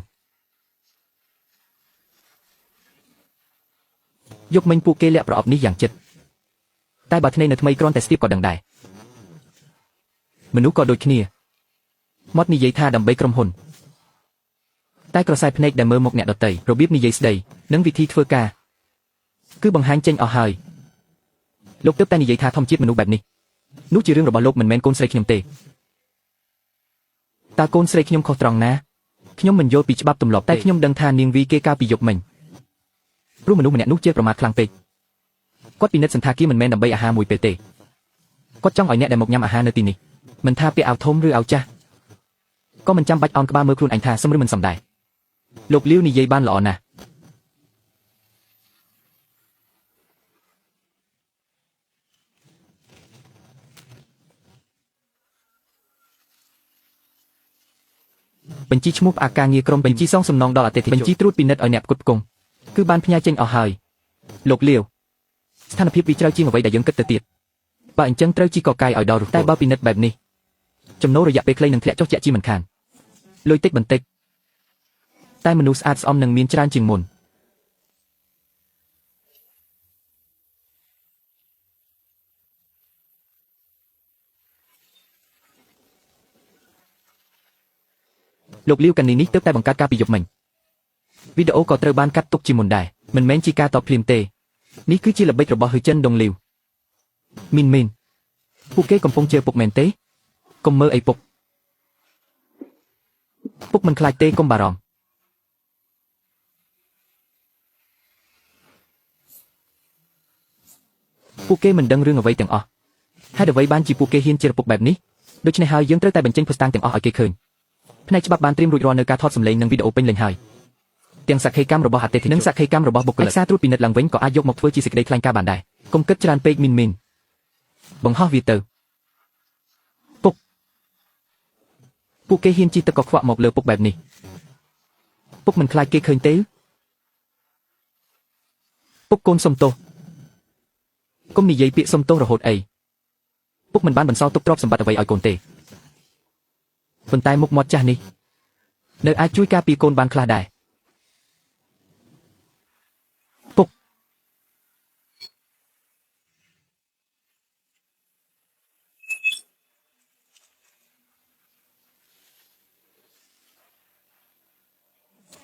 យកមិញពួកគេលាក់ប្រអប់នេះយ៉ាងជិតតែបើធ្នេនៅថ្មីគ្រាន់តែស្ទាបក៏ដឹងដែរមនុស្សក៏ដូចគ្នាមាត់និយាយថាដើម្បីក្រុមហ៊ុនតែក្រសែភ្នែកដែលមើលមកអ្នកដទៃរបៀបនិយាយស្ដីនិងវិធីធ្វើការគឺបង្ហាញចេញអស់ហើយលោកទើបតែនិយាយថាធម្មជាតិមនុស្សបែបនេះនោះជារឿងរបស់លោកមិនមែនកូនស្រីខ្ញុំទេតើកូនស្រីខ្ញុំខុសត្រង់ណាខ្ញុំមិនយល់ពីច្បាប់ទម្លាប់តែខ្ញុំដឹងថានាងវីគេកាលពីយប់មិញព្រោះមនុស្សម្នាក់នោះជាប្រមាថខ្លាំងពេកគាត់ពិនិត្យសន្តាគារមិនមែនដើម្បីអាហារមួយពេលទេគាត់ចង់ឲ្យអ្នកដែលមកញ៉ាំអាហារនៅទីនេះមិនថាពាក់អាវធំឬអាវចាស់ក៏មិនចាំបាច់អោនក្បាលមើលខ្លួនឯងថាសមឬមិនសមដែរលោកលាវនិយាយបានល្អណាស់បញ្ជីឈ្មោះផ្អាកការងារក្រុមបញ្ជីសងសំណងដល់អតិថិជនបញ្ជីត្រួតពិនិត្យឲ្យអ្នកផ្គត់ផ្គង់គឺបានផ្ញើចេញអស់ហើយលោកលាវស្ថានភាពវាជ្រៅជាងអ្វីដែលយើងគិតទៅទៀតបើអញ្ចឹងត្រូវជីកកាយឲ្យដល់តែបើពិនិត្យបែបនេះចំណូលរយៈពេលខ្លីនឹងធ្លាក់ចុះជាក់ជាមិនខានលុយតិចបន្តិចតែមនុស្សស្អាតស្អំនឹងមានច្រើនជាងមុនលោកលាវកានីនេះទើបតែបង្កើតការពីយប់មិញវីដេអូក៏ត្រូវបានកាត់ទុកជាមុនដែរមិនមែនជាការតបភ្លាមទេនេះគឺជាល្បិចរបស់ហ៊ឺចិនដុងលាវមីនពួកគេកំពុងជេរពុកមែនទេកុំមើលអីពុក ពុកមិនខ្លាចទេកុំបារម្ភពួកគេមិនដឹងរឿងអ្វីទាំងអស់ហេតុអ្វីបានជាពួកគេហ៊ានជាឪពុកបែបនេះដូច្នេះហើយយើងត្រូវតែបញ្ចេញភស្តុតាងទាំងអស់ឲ្យគេឃើញផ្នែកច្បាប់បានត្រៀមរួចរាល់នៅការថតសម្លេងនិងវីដេអូពេញលេញហើយទាំងសក្ខីកម្មរបស់អតិថិជននិងសក្ខីកម្មរបស់បុគ្គលិកឯកសារត្រួតពិនិត្យឡើងវិញក៏អាចយកមកធ្វើជាសេចក្តីថ្លែងការណ៍បានដែរកុំគិតច្រើនពេកមីនបង្ហោះវាទៅពុកពួកគេហ៊ានជិះទឹកកខ្វក់មកលើពុកបែបនេះពុកមិនខ្លាចគេឃើញទេពុកកូនសុំទោសកុំនិយាយពាក្យសុំទោសរហូតអីពុកមិនបានបន្សល់ទុកទ្រព្យសម្បត្តិអ្វីឲ្យកូនទេប៉ុន្តែមុខមាត់ចាស់នេះនៅអាចជួយការពារកូនបានខ្លះដែរពុក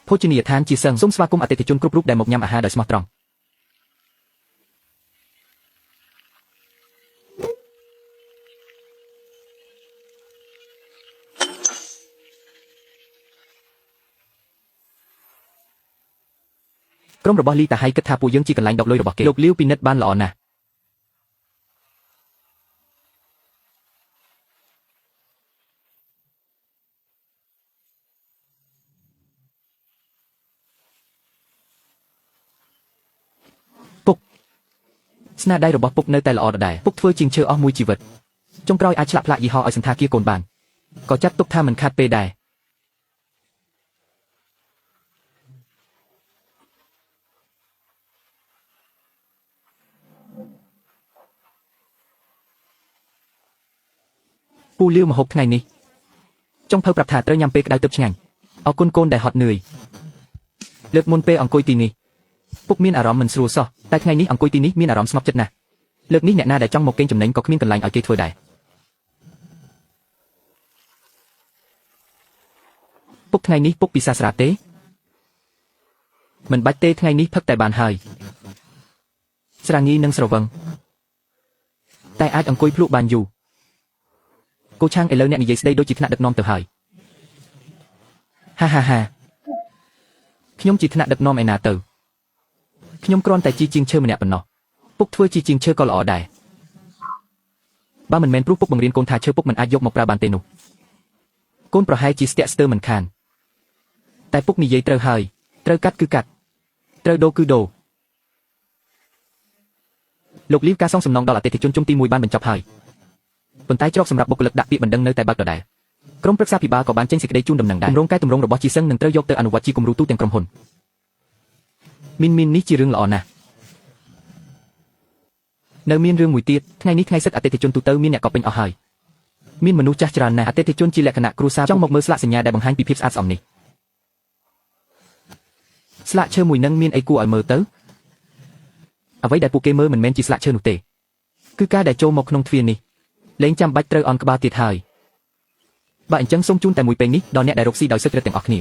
ភោជនីយដ្ឋានជាសឹងសូមស្វាគមន៍អតិថិជនគ្រប់រូបដែលមកញ៉ាំអាហារដោយស្មោះត្រង់ក្រុមរបស់លីតាហៃគិតថាពួកយើងជាកន្លែងដកលុយរបស់គេលោកលាវពិនិត្យបានល្អណាស់ពុកស្នាដៃរបស់ពុកនៅតែល្អដដែលពុកធ្វើជាងឈើអស់មួយជីវិតចុងក្រោយអាចឆ្លាក់ផ្លាកយីហោឲ្យសន្តាគារកូនបានក៏ចាត់ទុកថាមិនខាតពេលដែរពូលាវមហូបថ្ងៃនេះចុងភៅប្រាប់ថាត្រូវញ៉ាំពេលក្តៅទើបឆ្ងាញ់អរគុណកូនដែលហត់នឿយលើកមុនពេលអង្គុយទីនេះពុកមានអារម្មណ៍មិនស្រួលសោះតែថ្ងៃនេះអង្គុយទីនេះមានអារម្មណ៍ស្ងប់ចិត្តណាស់លើកនេះអ្នកណាដែលចង់មកកេងចំណេញក៏គ្មានកន្លែងឲ្យគេធ្វើដែរពុកថ្ងៃនេះពុកពិសាស្រាទេមិនបាច់ទេថ្ងៃនេះផឹកតែបានហើយស្រាងីនិងស្រវឹងតែអាចអង្គុយភ្លក់បានយូរគូឆាងឥឡូវអ្នកនិយាយស្ដីដូចជាថ្នាក់ដឹកនាំទៅហើយហាខ្ញុំជាថ្នាក់ដឹកនាំឯណាទៅខ្ញុំគ្រាន់តែជាជាងឈើម្នាក់ប៉ុណ្ណោះពុកធ្វើជាជាងឈើក៏ល្អដែរបើមិនមែនព្រោះពុកបង្រៀនកូនថាឈើពុកមិនអាចយកមកប្រើបានទេនោះកូនប្រហែលជាស្ទាក់ស្ទើរមិនខានតែពុកនិយាយត្រូវហើយត្រូវកាត់គឺកាត់ត្រូវដូរគឺដូរលោកលីវការសងសំណងដល់អតិថិជនជុំទី1បានបញ្ចប់ហើយប៉ុន្តែច្រកសម្រាប់បុគ្គលិកដាក់ពាក្យបណ្ដឹងនៅតែបើកដដែលក្រុមប្រឹក្សាភិបាលក៏បានចេញសេចក្តីជូនដំណឹងដែរគម្រោងកែតម្រង់របស់ជីសឹងនឹងត្រូវយកទៅអនុវត្តជាគំរូទូទាំងក្រុមហ៊ុនមីននេះជារឿងល្អណាស់នៅមានរឿងមួយទៀតថ្ងៃនេះថ្ងៃសិទ្ធិអតិថិជនទូទៅមានអ្នកក៏ពេញអស់ហើយមានមនុស្សចាស់ច្រើនណាស់អតិថិជនជាលក្ខណៈគ្រួសារចង់មកមើលស្លាកសញ្ញាដែលបង្ហាញពីភាពស្អាតស្អំនេះស្លាកឈើមួយនឹងមានអីគួរឲ្យមើលទៅអ្វីដែលពួកគេមើលមិនមែនជាស្លាកឈើនោះទេគឺការដែលចូលមកក្នុងទ្វារនេះលែងចាំបាច់ត្រូវអន់ក្បាលទៀតហើយបើអញ្ចឹងសូមជូនតែមួយពេងនេះដល់អ្នកដែលរកស៊ីដោយសុចរិតទាំងអស់គ្នា